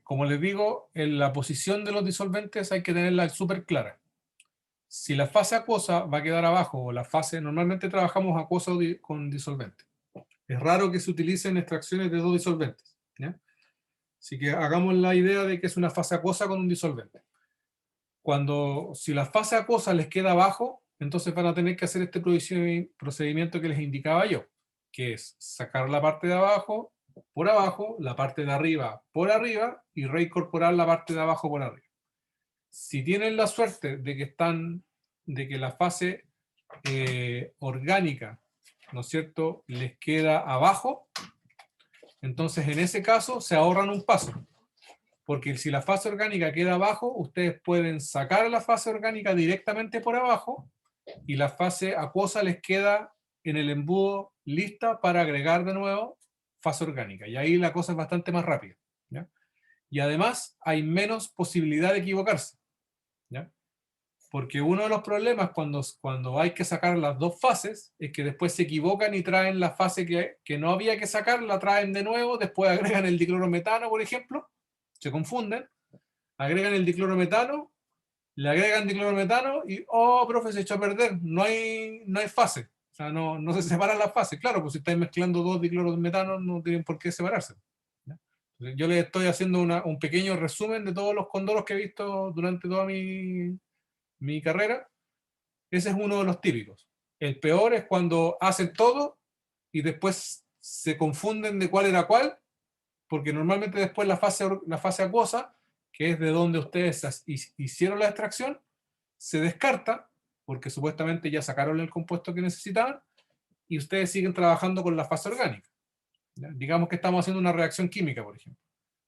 como les digo, en la posición de los disolventes hay que tenerla súper clara. Si la fase acuosa va a quedar abajo, o la fase, normalmente trabajamos acuosa con disolvente. Es raro que se utilicen extracciones de 2 disolventes. ¿Ya? Así que hagamos la idea de que es una fase acuosa con un disolvente. Si la fase acuosa les queda abajo, entonces van a tener que hacer este procedimiento que les indicaba yo, que es sacar la parte de abajo por abajo, la parte de arriba por arriba, y reincorporar la parte de abajo por arriba. Si tienen la suerte de que la fase orgánica, ¿no es cierto?, les queda abajo, entonces en ese caso se ahorran un paso. Porque si la fase orgánica queda abajo, ustedes pueden sacar la fase orgánica directamente por abajo, y la fase acuosa les queda en el embudo lista para agregar de nuevo fase orgánica. Y ahí la cosa es bastante más rápida. ¿Ya? Y además hay menos posibilidad de equivocarse. ¿Ya? Porque uno de los problemas cuando hay que sacar las 2 fases es que después se equivocan y traen la fase que no había que sacar, la traen de nuevo, después agregan el diclorometano, por ejemplo, se confunden, agregan el diclorometano, le agregan diclorometano y, oh, profe, se echó a perder, no hay fase. O sea, no se separan las fases. Claro, pues si estáis mezclando 2 diclorometanos, no tienen por qué separarse. ¿Ya? Yo les estoy haciendo un pequeño resumen de todos los condoros que he visto durante toda mi carrera. Ese es uno de los típicos. El peor es cuando hacen todo y después se confunden de cuál era cuál, porque normalmente después la fase acuosa, que es de donde ustedes hicieron la extracción, se descarta, porque supuestamente ya sacaron el compuesto que necesitaban, y ustedes siguen trabajando con la fase orgánica. ¿Ya? Digamos que estamos haciendo una reacción química, por ejemplo,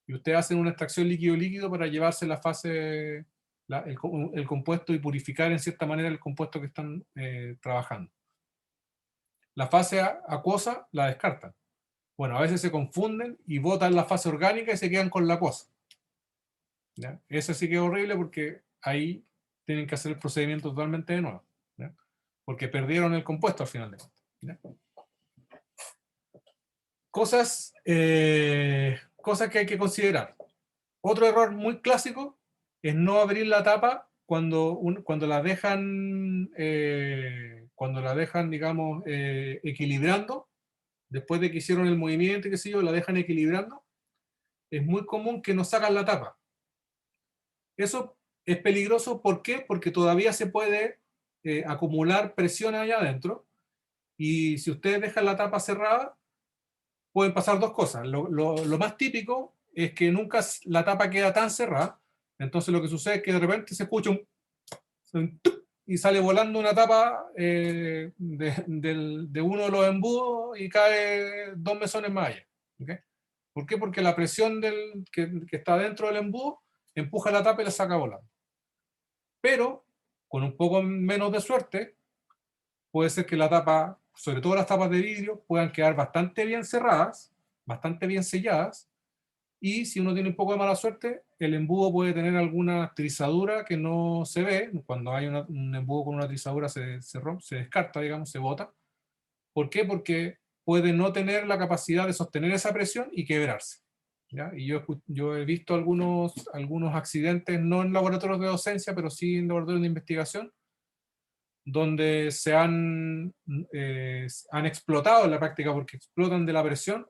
y ustedes hacen una extracción líquido-líquido para llevarse la fase, el compuesto y purificar en cierta manera el compuesto que están trabajando. La fase acuosa la descartan. Bueno, a veces se confunden y botan la fase orgánica y se quedan con la acuosa. ¿Ya? Eso sí que es horrible porque ahí tienen que hacer el procedimiento totalmente de nuevo. ¿Ya? Porque perdieron el compuesto al final de cuentas. ¿Ya? Cosas que hay que considerar. Otro error muy clásico es no abrir la tapa cuando la dejan, digamos, equilibrando, después de que hicieron el movimiento y qué sé yo, la dejan equilibrando. Es muy común que no sacan la tapa. Eso es peligroso, ¿por qué? Porque todavía se puede acumular presión allá adentro, y si ustedes dejan la tapa cerrada, pueden pasar dos cosas. Lo más típico es que nunca la tapa queda tan cerrada, entonces lo que sucede es que de repente se escucha un ¡tuc! Y sale volando una tapa de uno de los embudos y cae 2 mesones más allá. ¿Okay? ¿Por qué? Porque la presión que está dentro del embudo empuja la tapa y la saca volando. Pero, con un poco menos de suerte, puede ser que la tapa, sobre todo las tapas de vidrio, puedan quedar bastante bien cerradas, bastante bien selladas, y si uno tiene un poco de mala suerte, el embudo puede tener alguna trizadura que no se ve. Cuando hay un embudo con una trizadura se rompe, se descarta, digamos, se bota. ¿Por qué? Porque puede no tener la capacidad de sostener esa presión y quebrarse. ¿Ya? Y yo he visto algunos accidentes, no en laboratorios de docencia, pero sí en laboratorios de investigación, donde han explotado en la práctica, porque explotan de la presión,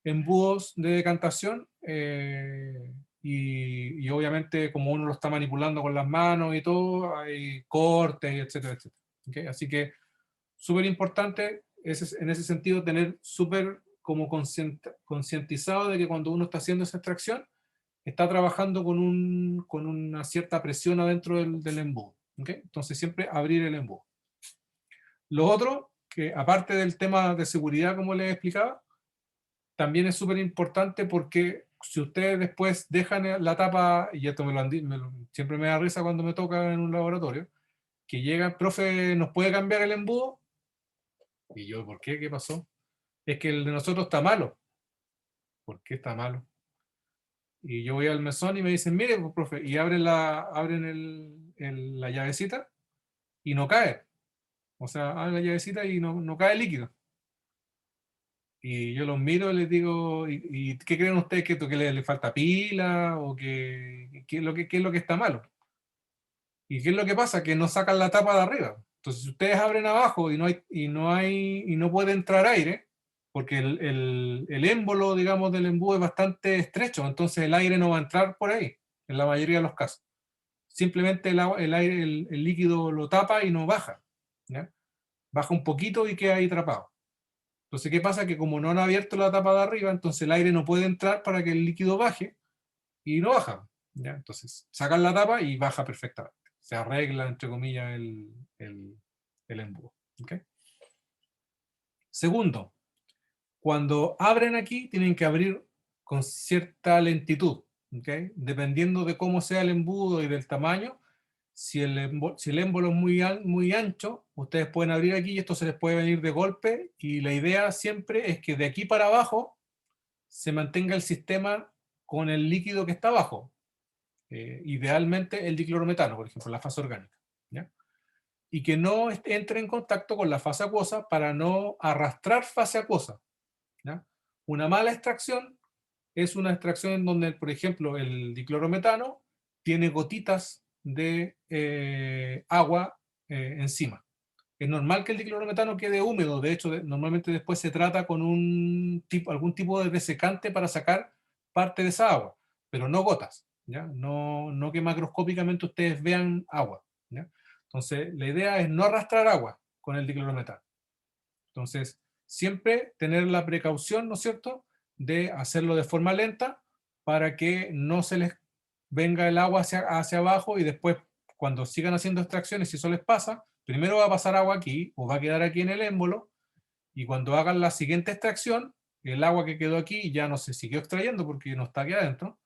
embudos de decantación, y obviamente como uno lo está manipulando con las manos y todo, hay cortes, etcétera, etcétera. ¿Okay? Así que súper importante en ese sentido tener súper como concientizado de que cuando uno está haciendo esa extracción, está trabajando con una cierta presión adentro del embudo. ¿Okay? Entonces siempre abrir el embudo. Lo otro, que aparte del tema de seguridad, como les explicaba, también es súper importante porque si ustedes después dejan la tapa, y esto siempre me da risa cuando me toca en un laboratorio, que llega, profe, ¿nos puede cambiar el embudo? Y yo, ¿por qué? ¿Qué pasó? Es que el de nosotros está malo. ¿Por qué está malo? Y yo voy al mesón y me dicen, mire, pues, profe, y abren la llavecita y no cae. O sea, abren la llavecita y no cae líquido. Y yo los miro y les digo, ¿y qué creen ustedes? ¿Que le falta pila? ¿O qué es lo que está malo? ¿Y qué es lo que pasa? Que no sacan la tapa de arriba. Entonces, si ustedes abren abajo y no puede entrar aire, porque el émbolo, digamos, del embudo es bastante estrecho, entonces el aire no va a entrar por ahí, en la mayoría de los casos. Simplemente el líquido lo tapa y no baja. ¿Ya? Baja un poquito y queda ahí atrapado. Entonces, ¿qué pasa? Que como no han abierto la tapa de arriba, entonces el aire no puede entrar para que el líquido baje y no baja. ¿Ya? Entonces, sacan la tapa y baja perfectamente. Se arregla, entre comillas, el embudo. ¿Okay? Segundo, cuando abren aquí, tienen que abrir con cierta lentitud. ¿Okay? Dependiendo de cómo sea el embudo y del tamaño, si el émbolo es muy ancho, ustedes pueden abrir aquí y esto se les puede venir de golpe, y la idea siempre es que de aquí para abajo se mantenga el sistema con el líquido que está abajo. Idealmente el diclorometano, por ejemplo, la fase orgánica. ¿Ya? Y que no entre en contacto con la fase acuosa para no arrastrar fase acuosa. ¿Ya? Una mala extracción es una extracción en donde, por ejemplo, el diclorometano tiene gotitas de agua encima. Es normal que el diclorometano quede húmedo, de hecho, normalmente después se trata con algún tipo de desecante para sacar parte de esa agua, pero no gotas, ¿ya? No que macroscópicamente ustedes vean agua, ¿ya? Entonces, la idea es no arrastrar agua con el diclorometano. Entonces, siempre tener la precaución, ¿no es cierto?, de hacerlo de forma lenta para que no se les venga el agua hacia abajo y después cuando sigan haciendo extracciones, si eso les pasa, primero va a pasar agua aquí o va a quedar aquí en el émbolo y cuando hagan la siguiente extracción, el agua que quedó aquí ya no se siguió extrayendo porque no está aquí adentro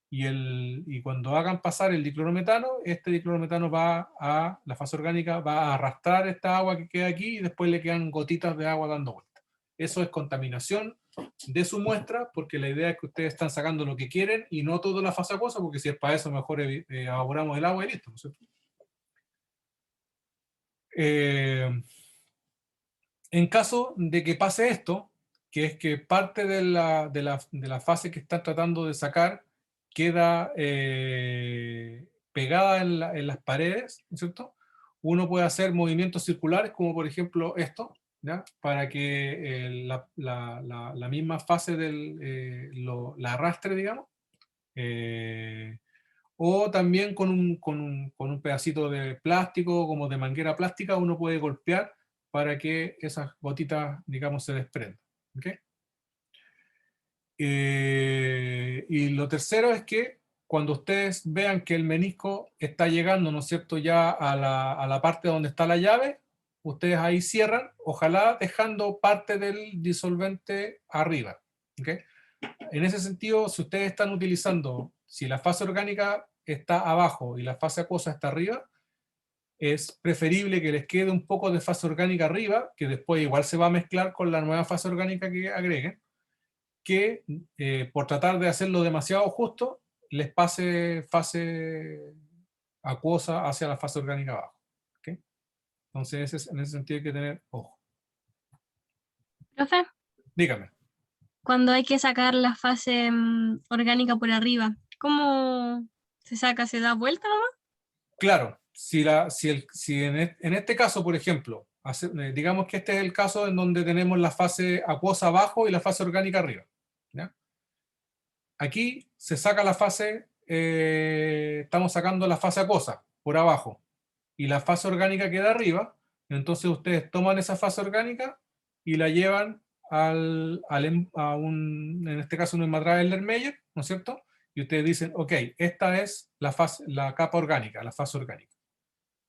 y cuando hagan pasar el diclorometano, este diclorometano la fase orgánica va a arrastrar esta agua que queda aquí y después le quedan gotitas de agua dando vuelta. Eso es contaminación de su muestra, porque la idea es que ustedes están sacando lo que quieren y no toda la fase acuosa, porque si es para eso, mejor evaporamos el agua y listo, ¿no es cierto? En caso de que pase esto, que es que parte de la fase que están tratando de sacar queda pegada en las paredes, ¿no es cierto? Uno puede hacer movimientos circulares, como por ejemplo esto, ¿ya? Para que la misma fase la arrastre, digamos. O también con un pedacito de plástico, como de manguera plástica, uno puede golpear para que esas gotitas, digamos, se desprendan. ¿Okay? Y lo tercero es que cuando ustedes vean que el menisco está llegando, ¿no es cierto?, ya a la parte donde está la llave, ustedes ahí cierran, ojalá dejando parte del disolvente arriba. ¿Okay? En ese sentido, si ustedes están utilizando, si la fase orgánica está abajo y la fase acuosa está arriba, es preferible que les quede un poco de fase orgánica arriba, que después igual se va a mezclar con la nueva fase orgánica que agreguen, que por tratar de hacerlo demasiado justo, les pase fase acuosa hacia la fase orgánica abajo. ¿Okay? Entonces, en ese sentido hay que tener ojo. Profe, Dígame. cuando hay que sacar la fase orgánica por arriba, ¿cómo se saca? ¿Se da vuelta nomás? Claro, si en este caso, por ejemplo, digamos que este es el caso en donde tenemos la fase acuosa abajo y la fase orgánica arriba. ¿Ya? Aquí se saca la fase, estamos sacando la fase acuosa por abajo y la fase orgánica queda arriba, entonces ustedes toman esa fase orgánica y la llevan en este caso un enmadrado Erlenmeyer, ¿no es cierto? Y ustedes dicen, ok, esta es la capa orgánica, la fase orgánica,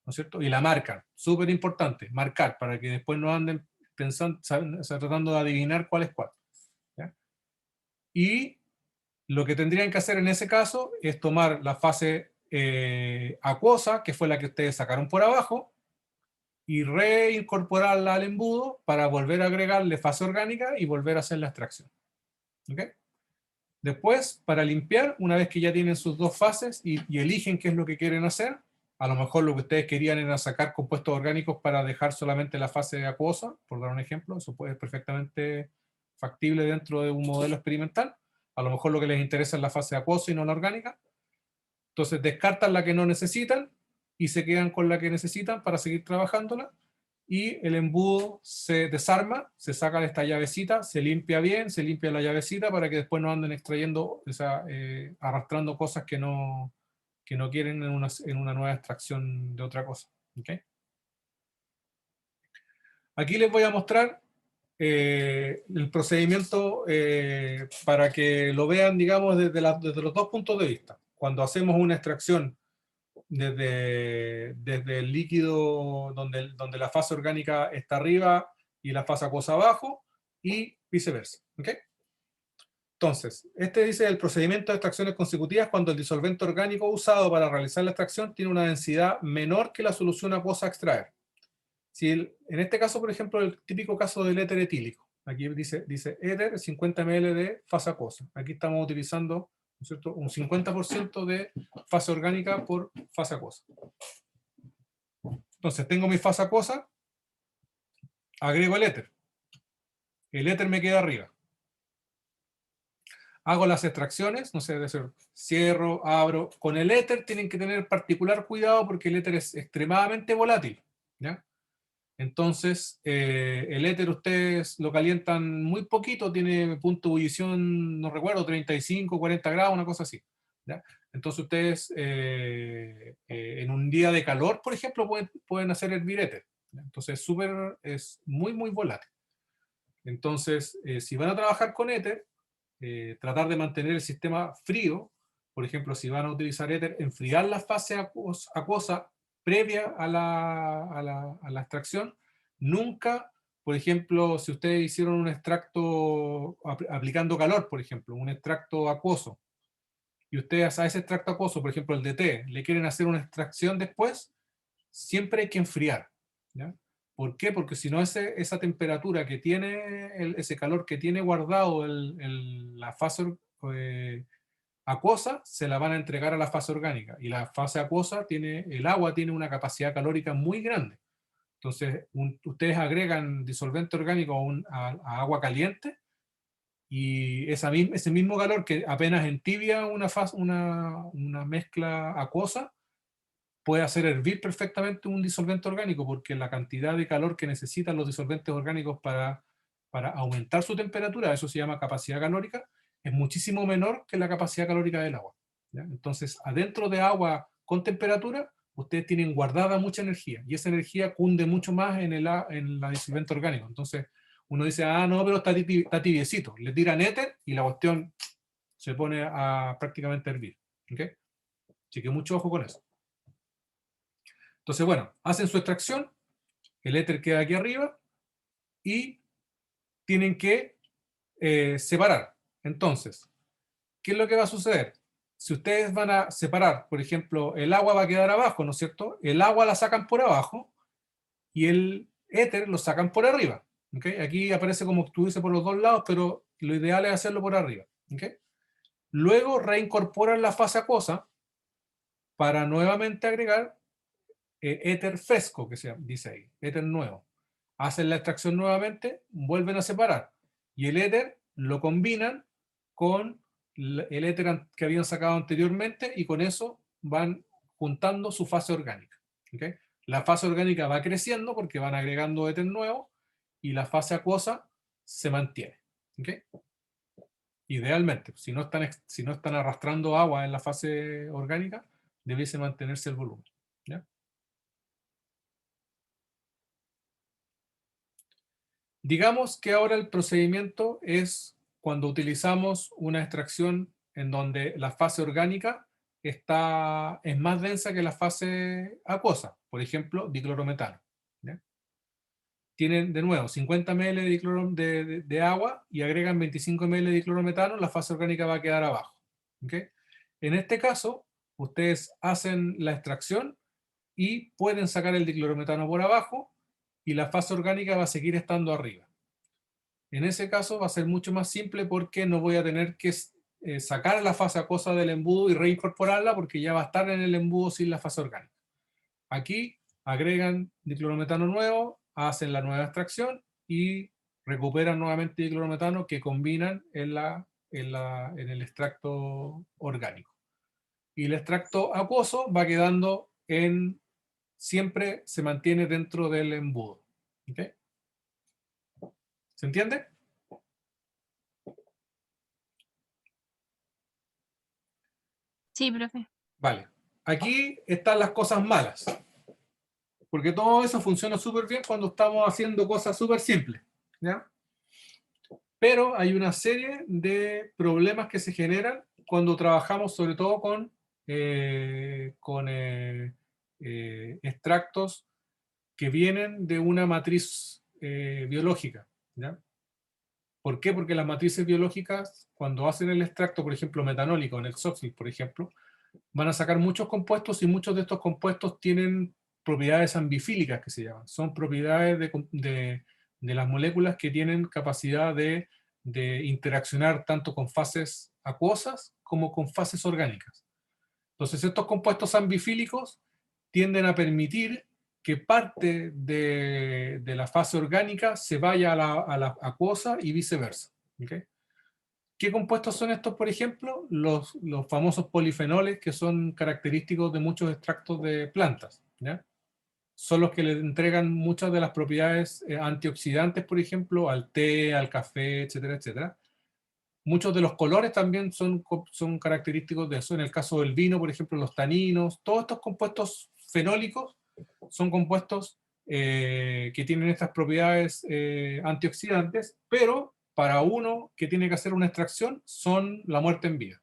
¿no es cierto? Y la marcan, súper importante, marcar, para que después no anden pensando, o sea, tratando de adivinar cuál es cuál. ¿Ya? Y lo que tendrían que hacer en ese caso es tomar la fase acuosa, que fue la que ustedes sacaron por abajo, y reincorporarla al embudo para volver a agregarle fase orgánica y volver a hacer la extracción. ¿Okay? Después, para limpiar, una vez que ya tienen sus dos fases y eligen qué es lo que quieren hacer, a lo mejor lo que ustedes querían era sacar compuestos orgánicos para dejar solamente la fase acuosa, por dar un ejemplo, eso puede ser perfectamente factible dentro de un modelo experimental. A lo mejor lo que les interesa es la fase acuosa y no la orgánica. Entonces descartan la que no necesitan y se quedan con la que necesitan para seguir trabajándola. Y el embudo se desarma, se saca esta llavecita, se limpia bien, se limpia la llavecita para que después no anden extrayendo, arrastrando cosas que no quieren en una nueva extracción de otra cosa. ¿Okay? Aquí les voy a mostrar el procedimiento para que lo vean, digamos, desde los dos puntos de vista. Cuando hacemos una extracción desde el líquido donde la fase orgánica está arriba y la fase acuosa abajo, y viceversa. ¿Okay? Entonces, este dice el procedimiento de extracciones consecutivas cuando el disolvente orgánico usado para realizar la extracción tiene una densidad menor que la solución acuosa a extraer. Si en este caso, por ejemplo, el típico caso del éter etílico, aquí dice éter 50 ml de fase acuosa. Aquí estamos utilizando, ¿no es cierto?, un 50% de fase orgánica por fase acuosa. Entonces, tengo mi fase acuosa, agrego el éter me queda arriba. Hago las extracciones, no sé, de ser, cierro, abro. Con el éter tienen que tener particular cuidado porque el éter es extremadamente volátil, ¿ya? Entonces, el éter ustedes lo calientan muy poquito, tiene punto de ebullición, no recuerdo, 35, 40 grados, una cosa así. ¿Ya? Entonces ustedes en un día de calor, por ejemplo, pueden hacer hervir éter. ¿Ya? Entonces es muy, muy volátil. Entonces, si van a trabajar con éter, tratar de mantener el sistema frío. Por ejemplo, si van a utilizar éter, enfriar la fase acuosa previa a la extracción. Nunca, por ejemplo, si ustedes hicieron un extracto aplicando calor, por ejemplo, un extracto acuoso, y ustedes a ese extracto acuoso, por ejemplo el de té, le quieren hacer una extracción después, siempre hay que enfriar, ¿ya? ¿Por qué? Porque si no esa temperatura que tiene, ese calor que tiene guardado la fase acuosa, se la van a entregar a la fase orgánica. Y la fase acuosa el agua tiene una capacidad calórica muy grande. Entonces, ustedes agregan disolvente orgánico a agua caliente, y ese mismo calor que apenas entibia una mezcla acuosa, puede hacer hervir perfectamente un disolvente orgánico, porque la cantidad de calor que necesitan los disolventes orgánicos para aumentar su temperatura, eso se llama capacidad calórica, es muchísimo menor que la capacidad calórica del agua, ¿ya? Entonces, adentro de agua con temperatura, ustedes tienen guardada mucha energía, y esa energía cunde mucho más en la disolvente orgánico. Entonces, uno dice, ah, no, pero está tibiecito. Le tiran éter y la cuestión se pone a prácticamente hervir. ¿Ok? Así que mucho ojo con eso. Entonces, bueno, hacen su extracción, el éter queda aquí arriba y tienen que separar. Entonces, ¿qué es lo que va a suceder? Si ustedes van a separar, por ejemplo, el agua va a quedar abajo, ¿no es cierto? El agua la sacan por abajo y el éter lo sacan por arriba. ¿Okay? Aquí aparece como que estuviese por los dos lados, pero lo ideal es hacerlo por arriba. ¿Okay? Luego reincorporan la fase acuosa para nuevamente agregar éter fresco, que se dice ahí, éter nuevo. Hacen la extracción nuevamente, vuelven a separar, y el éter lo combinan con el éter que habían sacado anteriormente, y con eso van juntando su fase orgánica. ¿Okay? La fase orgánica va creciendo porque van agregando éter nuevo, y la fase acuosa se mantiene. ¿Okay? Idealmente, si no están arrastrando agua en la fase orgánica, debiese mantenerse el volumen. ¿Ya? Digamos que ahora el procedimiento es cuando utilizamos una extracción en donde la fase orgánica es más densa que la fase acuosa, por ejemplo, diclorometano. ¿Ya? Tienen de nuevo 50 ml de agua y agregan 25 ml de diclorometano, la fase orgánica va a quedar abajo. ¿Okay? En este caso, ustedes hacen la extracción y pueden sacar el diclorometano por abajo, y la fase orgánica va a seguir estando arriba. En ese caso va a ser mucho más simple porque no voy a tener que sacar la fase acuosa del embudo y reincorporarla, porque ya va a estar en el embudo sin la fase orgánica. Aquí agregan diclorometano nuevo, hacen la nueva extracción y recuperan nuevamente diclorometano que combinan en el extracto orgánico. Y el extracto acuoso va quedando siempre se mantiene dentro del embudo. ¿Okay? ¿Se entiende? Sí, profe. Vale. Aquí están las cosas malas. Porque todo eso funciona súper bien cuando estamos haciendo cosas súper simples. ¿Ya? Pero hay una serie de problemas que se generan cuando trabajamos sobre todo con extractos que vienen de una matriz biológica. ¿Ya? ¿Por qué? Porque las matrices biológicas, cuando hacen el extracto, por ejemplo, metanólico, en el Soxil, por ejemplo, van a sacar muchos compuestos, y muchos de estos compuestos tienen propiedades ambifílicas, que se llaman. Son propiedades de las moléculas que tienen capacidad de interaccionar tanto con fases acuosas como con fases orgánicas. Entonces, estos compuestos ambifílicos tienden a permitir que parte de la fase orgánica se vaya a la acuosa y viceversa. ¿Okay? ¿Qué compuestos son estos, por ejemplo? Los famosos polifenoles, que son característicos de muchos extractos de plantas. ¿Ya? Son los que le entregan muchas de las propiedades antioxidantes, por ejemplo, al té, al café, etcétera, etcétera. Muchos de los colores también son característicos de eso. En el caso del vino, por ejemplo, los taninos, todos estos compuestos fenólicos son compuestos que tienen estas propiedades antioxidantes, pero para uno que tiene que hacer una extracción son la muerte en vida.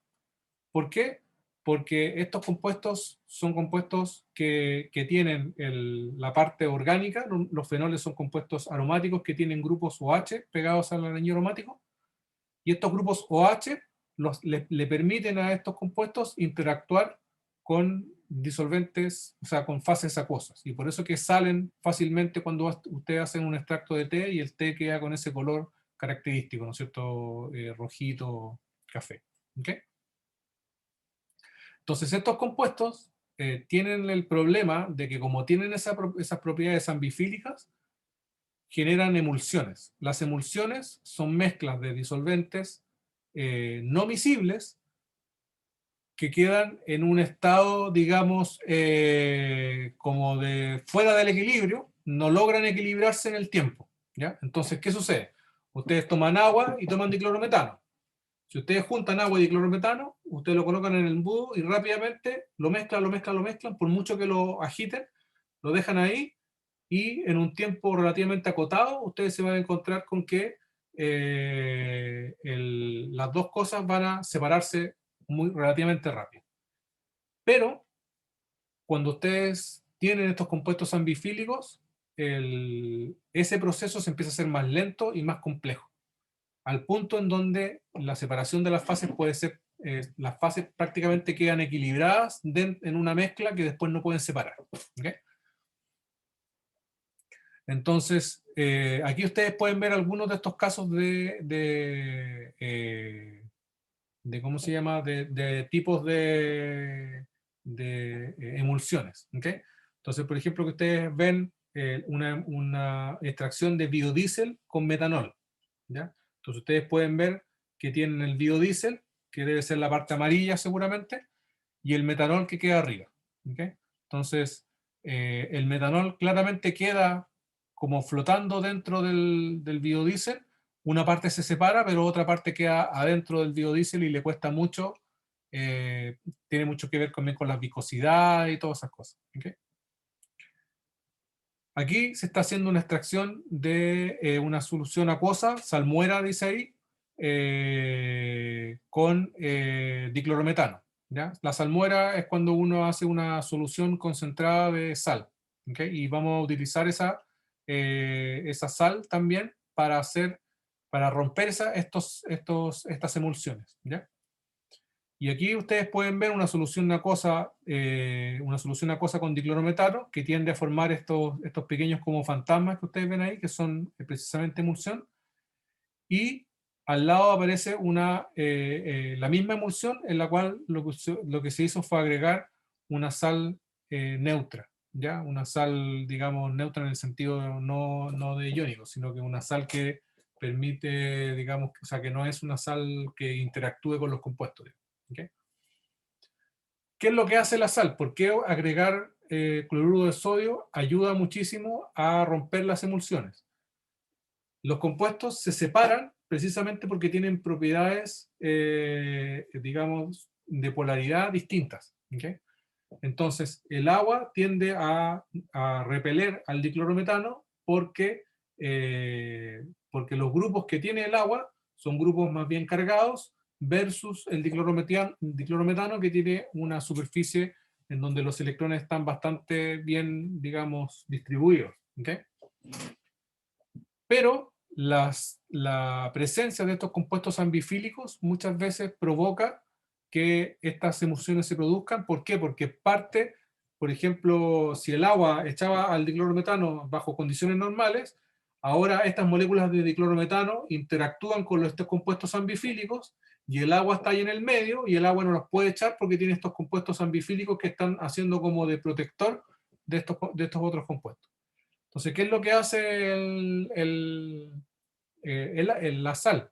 ¿Por qué? Porque estos compuestos son compuestos que tienen la parte orgánica. Los fenoles son compuestos aromáticos que tienen grupos OH pegados al anillo aromático, y estos grupos OH le permiten a estos compuestos interactuar con disolventes, o sea, con fases acuosas, y por eso que salen fácilmente cuando ustedes hacen un extracto de té y el té queda con ese color característico, ¿no es cierto? Rojito, café. ¿Okay? Entonces estos compuestos tienen el problema de que como tienen esas propiedades ambifílicas, generan emulsiones. Las emulsiones son mezclas de disolventes no miscibles que quedan en un estado, digamos, como de fuera del equilibrio, no logran equilibrarse en el tiempo, ¿ya? Entonces, ¿qué sucede? Ustedes toman agua y toman diclorometano. Si ustedes juntan agua y diclorometano, ustedes lo colocan en el embudo y rápidamente lo mezclan, por mucho que lo agiten, lo dejan ahí, y en un tiempo relativamente acotado, ustedes se van a encontrar con que las dos cosas van a separarse relativamente rápido. Pero cuando ustedes tienen estos compuestos ambifílicos, ese proceso se empieza a hacer más lento y más complejo, al punto en donde la separación de las fases puede ser, las fases prácticamente quedan equilibradas en una mezcla que después no pueden separar. ¿Okay? Entonces, aquí ustedes pueden ver algunos de estos casos de ¿cómo se llama? De tipos de emulsiones. ¿Okay? Entonces, por ejemplo, que ustedes ven una extracción de biodiesel con metanol. ¿Ya? Entonces ustedes pueden ver que tienen el biodiesel, que debe ser la parte amarilla seguramente, y el metanol que queda arriba. ¿Okay? Entonces, el metanol claramente queda como flotando dentro del biodiesel. Una parte se separa, pero otra parte queda adentro del biodiesel y le cuesta mucho, tiene mucho que ver también con la viscosidad y todas esas cosas. ¿Okay? Aquí se está haciendo una extracción de una solución acuosa, salmuera dice ahí, con diclorometano. ¿Ya? La salmuera es cuando uno hace una solución concentrada de sal. ¿Okay? Y vamos a utilizar esa sal también para romper estas emulsiones. ¿Ya? Y aquí ustedes pueden ver una solución acuosa con diclorometano que tiende a formar estos pequeños como fantasmas que ustedes ven ahí, que son precisamente emulsión. Y al lado aparece la misma emulsión, en la cual lo que se hizo fue agregar una sal neutra, ¿ya? Una sal, digamos, neutra en el sentido no de iónico, sino que una sal que permite, digamos, o sea, que no es una sal que interactúe con los compuestos. ¿Okay? ¿Qué es lo que hace la sal? ¿Por qué agregar cloruro de sodio ayuda muchísimo a romper las emulsiones? Los compuestos se separan precisamente porque tienen propiedades, digamos, de polaridad distintas. ¿Okay? Entonces, el agua tiende a repeler al diclorometano porque los grupos que tiene el agua son grupos más bien cargados, versus el diclorometano, que tiene una superficie en donde los electrones están bastante bien, digamos, distribuidos. ¿Okay? Pero la presencia de estos compuestos ambifílicos muchas veces provoca que estas emulsiones se produzcan. ¿Por qué? Porque parte, por ejemplo, si el agua echaba al diclorometano bajo condiciones normales, ahora estas moléculas de diclorometano interactúan con estos compuestos ambifílicos, y el agua está ahí en el medio, y el agua no los puede echar porque tiene estos compuestos ambifílicos que están haciendo como de protector de estos otros compuestos. Entonces, ¿qué es lo que hace la sal?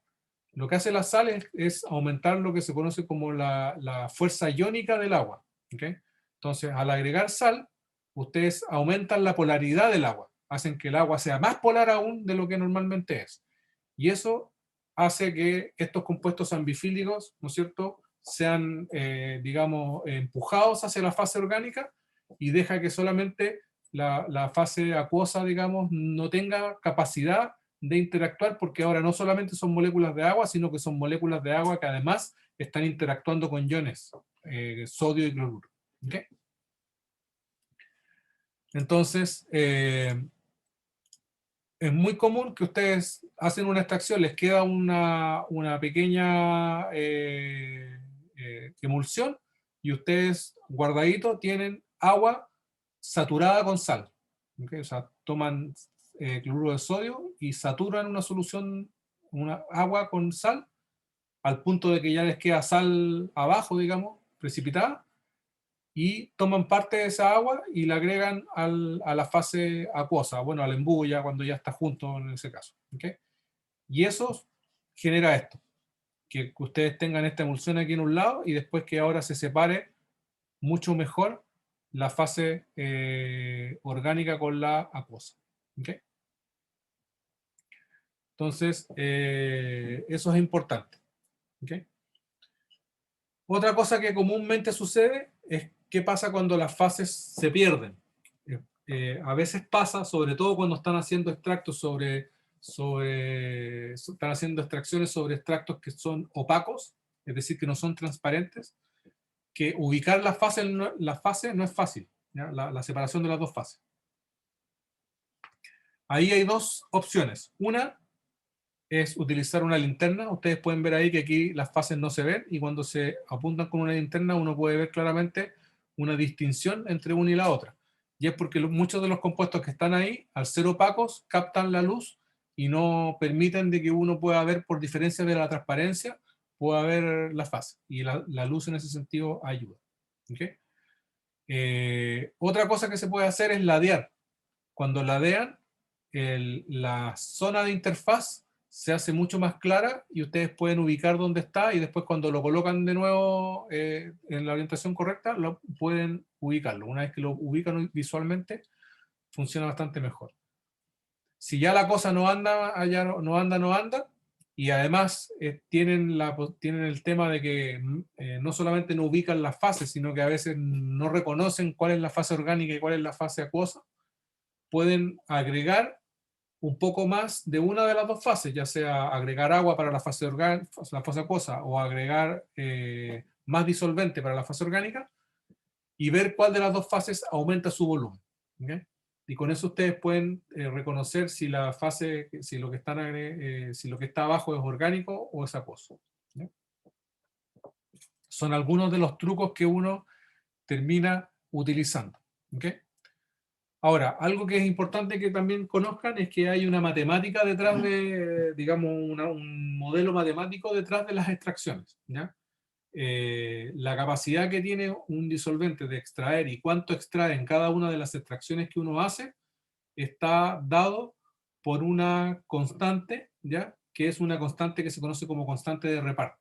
Lo que hace la sal es aumentar lo que se conoce como la fuerza iónica del agua. ¿Okay? Entonces, al agregar sal, ustedes aumentan la polaridad del agua, hacen que el agua sea más polar aún de lo que normalmente es. Y eso hace que estos compuestos ambifílicos, ¿no es cierto?, sean, digamos, empujados hacia la fase orgánica, y deja que solamente la fase acuosa, digamos, no tenga capacidad de interactuar, porque ahora no solamente son moléculas de agua, sino que son moléculas de agua que además están interactuando con iones, sodio y cloruro. ¿Ok? Entonces, es muy común que ustedes hacen una extracción, les queda una pequeña emulsión, y ustedes guardadito tienen agua saturada con sal. ¿Okay? O sea, toman cloruro de sodio y saturan una solución, agua con sal, al punto de que ya les queda sal abajo, digamos, precipitada, y toman parte de esa agua y la agregan a la fase acuosa, bueno, al embudo ya cuando ya está junto en ese caso. ¿Okay? Y eso genera esto, que ustedes tengan esta emulsión aquí en un lado y después que ahora se separe mucho mejor la fase orgánica con la acuosa. ¿Okay? Entonces, eso es importante. ¿Okay? Otra cosa que comúnmente sucede es qué pasa cuando las fases se pierden. A veces pasa, sobre todo cuando están haciendo extractos están haciendo extracciones sobre extractos que son opacos, es decir, que no son transparentes, que ubicar la fase no es fácil, ¿ya? La separación de las dos fases. Ahí hay dos opciones. Una es utilizar una linterna. Ustedes pueden ver ahí que aquí las fases no se ven, y cuando se apuntan con una linterna uno puede ver claramente una distinción entre una y la otra. Y es porque muchos de los compuestos que están ahí, al ser opacos, captan la luz y no permiten de que uno pueda ver, por diferencia de la transparencia, pueda ver la fase. Y la luz en ese sentido ayuda. ¿Okay? Otra cosa que se puede hacer es ladear. Cuando ladean, la zona de interfaz se hace mucho más clara y ustedes pueden ubicar dónde está, y después cuando lo colocan de nuevo en la orientación correcta, pueden ubicarlo. Una vez que lo ubican visualmente, funciona bastante mejor. Si ya la cosa no anda, no anda, y además tienen el tema de que no solamente no ubican las fases, sino que a veces no reconocen cuál es la fase orgánica y cuál es la fase acuosa, pueden agregar un poco más de una de las dos fases, ya sea agregar agua para la fase acuosa o agregar más disolvente para la fase orgánica, y ver cuál de las dos fases aumenta su volumen. ¿Okay? Y con eso ustedes pueden reconocer si la fase, si lo que está abajo es orgánico o es acuoso. ¿Okay? Son algunos de los trucos que uno termina utilizando. ¿Okay? Ahora, algo que es importante que también conozcan es que hay una matemática detrás de, digamos, un modelo matemático detrás de las extracciones. ¿Ya? La capacidad que tiene un disolvente de extraer y cuánto extrae en cada una de las extracciones que uno hace está dado por una constante, ¿ya? Que es una constante que se conoce como constante de reparto.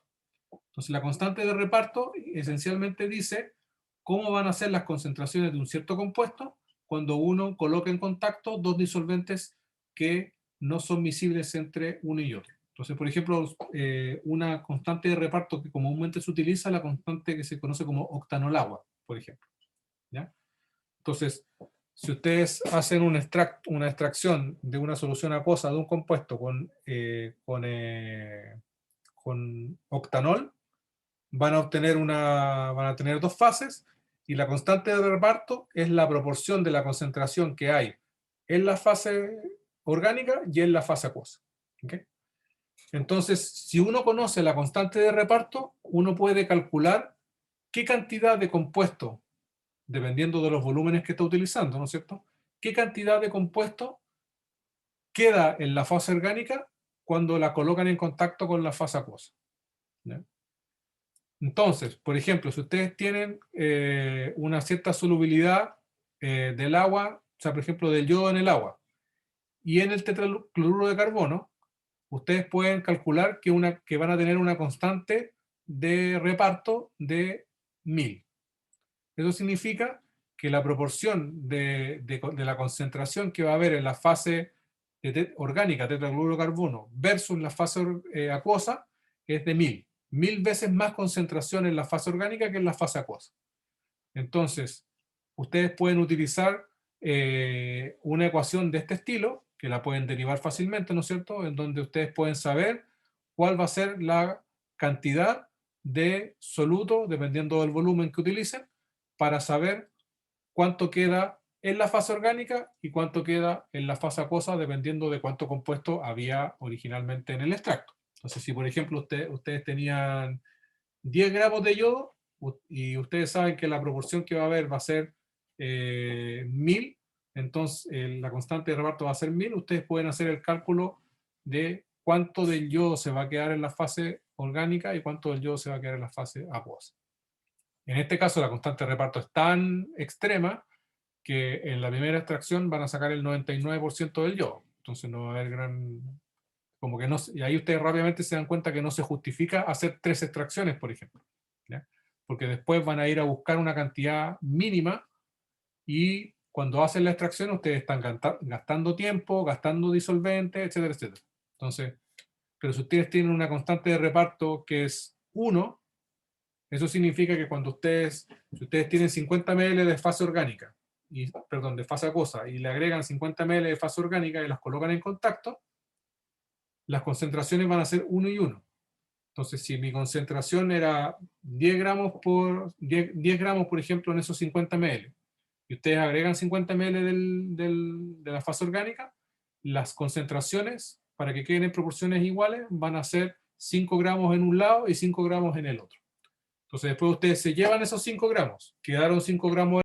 Entonces, la constante de reparto esencialmente dice cómo van a ser las concentraciones de un cierto compuesto cuando uno coloca en contacto dos disolventes que no son miscibles entre uno y otro. Entonces, por ejemplo, una constante de reparto que comúnmente se utiliza, la constante que se conoce como octanol-agua, por ejemplo. ¿Ya? Entonces, si ustedes hacen una extracción de una solución acuosa de un compuesto con octanol, van a tener dos fases, y la constante de reparto es la proporción de la concentración que hay en la fase orgánica y en la fase acuosa. ¿Okay? Entonces, si uno conoce la constante de reparto, uno puede calcular qué cantidad de compuesto, dependiendo de los volúmenes que está utilizando, ¿no es cierto?, qué cantidad de compuesto queda en la fase orgánica cuando la colocan en contacto con la fase acuosa. ¿Ya? Entonces, por ejemplo, si ustedes tienen una cierta solubilidad del agua, o sea, por ejemplo, del yodo en el agua, y en el tetracloruro de carbono, ustedes pueden calcular que van a tener una constante de reparto de 1000. Eso significa que la proporción de la concentración que va a haber en la fase orgánica, tetracloruro de carbono, versus la fase acuosa, es de 1000. 1000 veces más concentración en la fase orgánica que en la fase acuosa. Entonces, ustedes pueden utilizar una ecuación de este estilo, que la pueden derivar fácilmente, ¿no es cierto? En donde ustedes pueden saber cuál va a ser la cantidad de soluto, dependiendo del volumen que utilicen, para saber cuánto queda en la fase orgánica y cuánto queda en la fase acuosa, dependiendo de cuánto compuesto había originalmente en el extracto. Entonces, si por ejemplo ustedes tenían 10 gramos de yodo y ustedes saben que la proporción que va a haber va a ser 1000, entonces la constante de reparto va a ser 1000, ustedes pueden hacer el cálculo de cuánto del yodo se va a quedar en la fase orgánica y cuánto del yodo se va a quedar en la fase acuosa. En este caso la constante de reparto es tan extrema que en la primera extracción van a sacar el 99% del yodo. Entonces no va a haber gran... Como que no, y ahí ustedes rápidamente se dan cuenta que no se justifica hacer 3 extracciones, por ejemplo. ¿Ya? Porque después van a ir a buscar una cantidad mínima y cuando hacen la extracción ustedes están gastando tiempo, gastando disolvente, etcétera, etcétera. Entonces, pero si ustedes tienen una constante de reparto que es 1, eso significa que cuando si ustedes tienen 50 ml de fase orgánica, perdón, de fase acuosa, y le agregan 50 ml de fase orgánica y las colocan en contacto, las concentraciones van a ser 1 y 1. Entonces, si mi concentración era 10 gramos, 10 gramos, por ejemplo, en esos 50 ml, y ustedes agregan 50 ml de la fase orgánica, las concentraciones, para que queden en proporciones iguales, van a ser 5 gramos en un lado y 5 gramos en el otro. Entonces, después ustedes se llevan esos 5 gramos, quedaron 5 gramos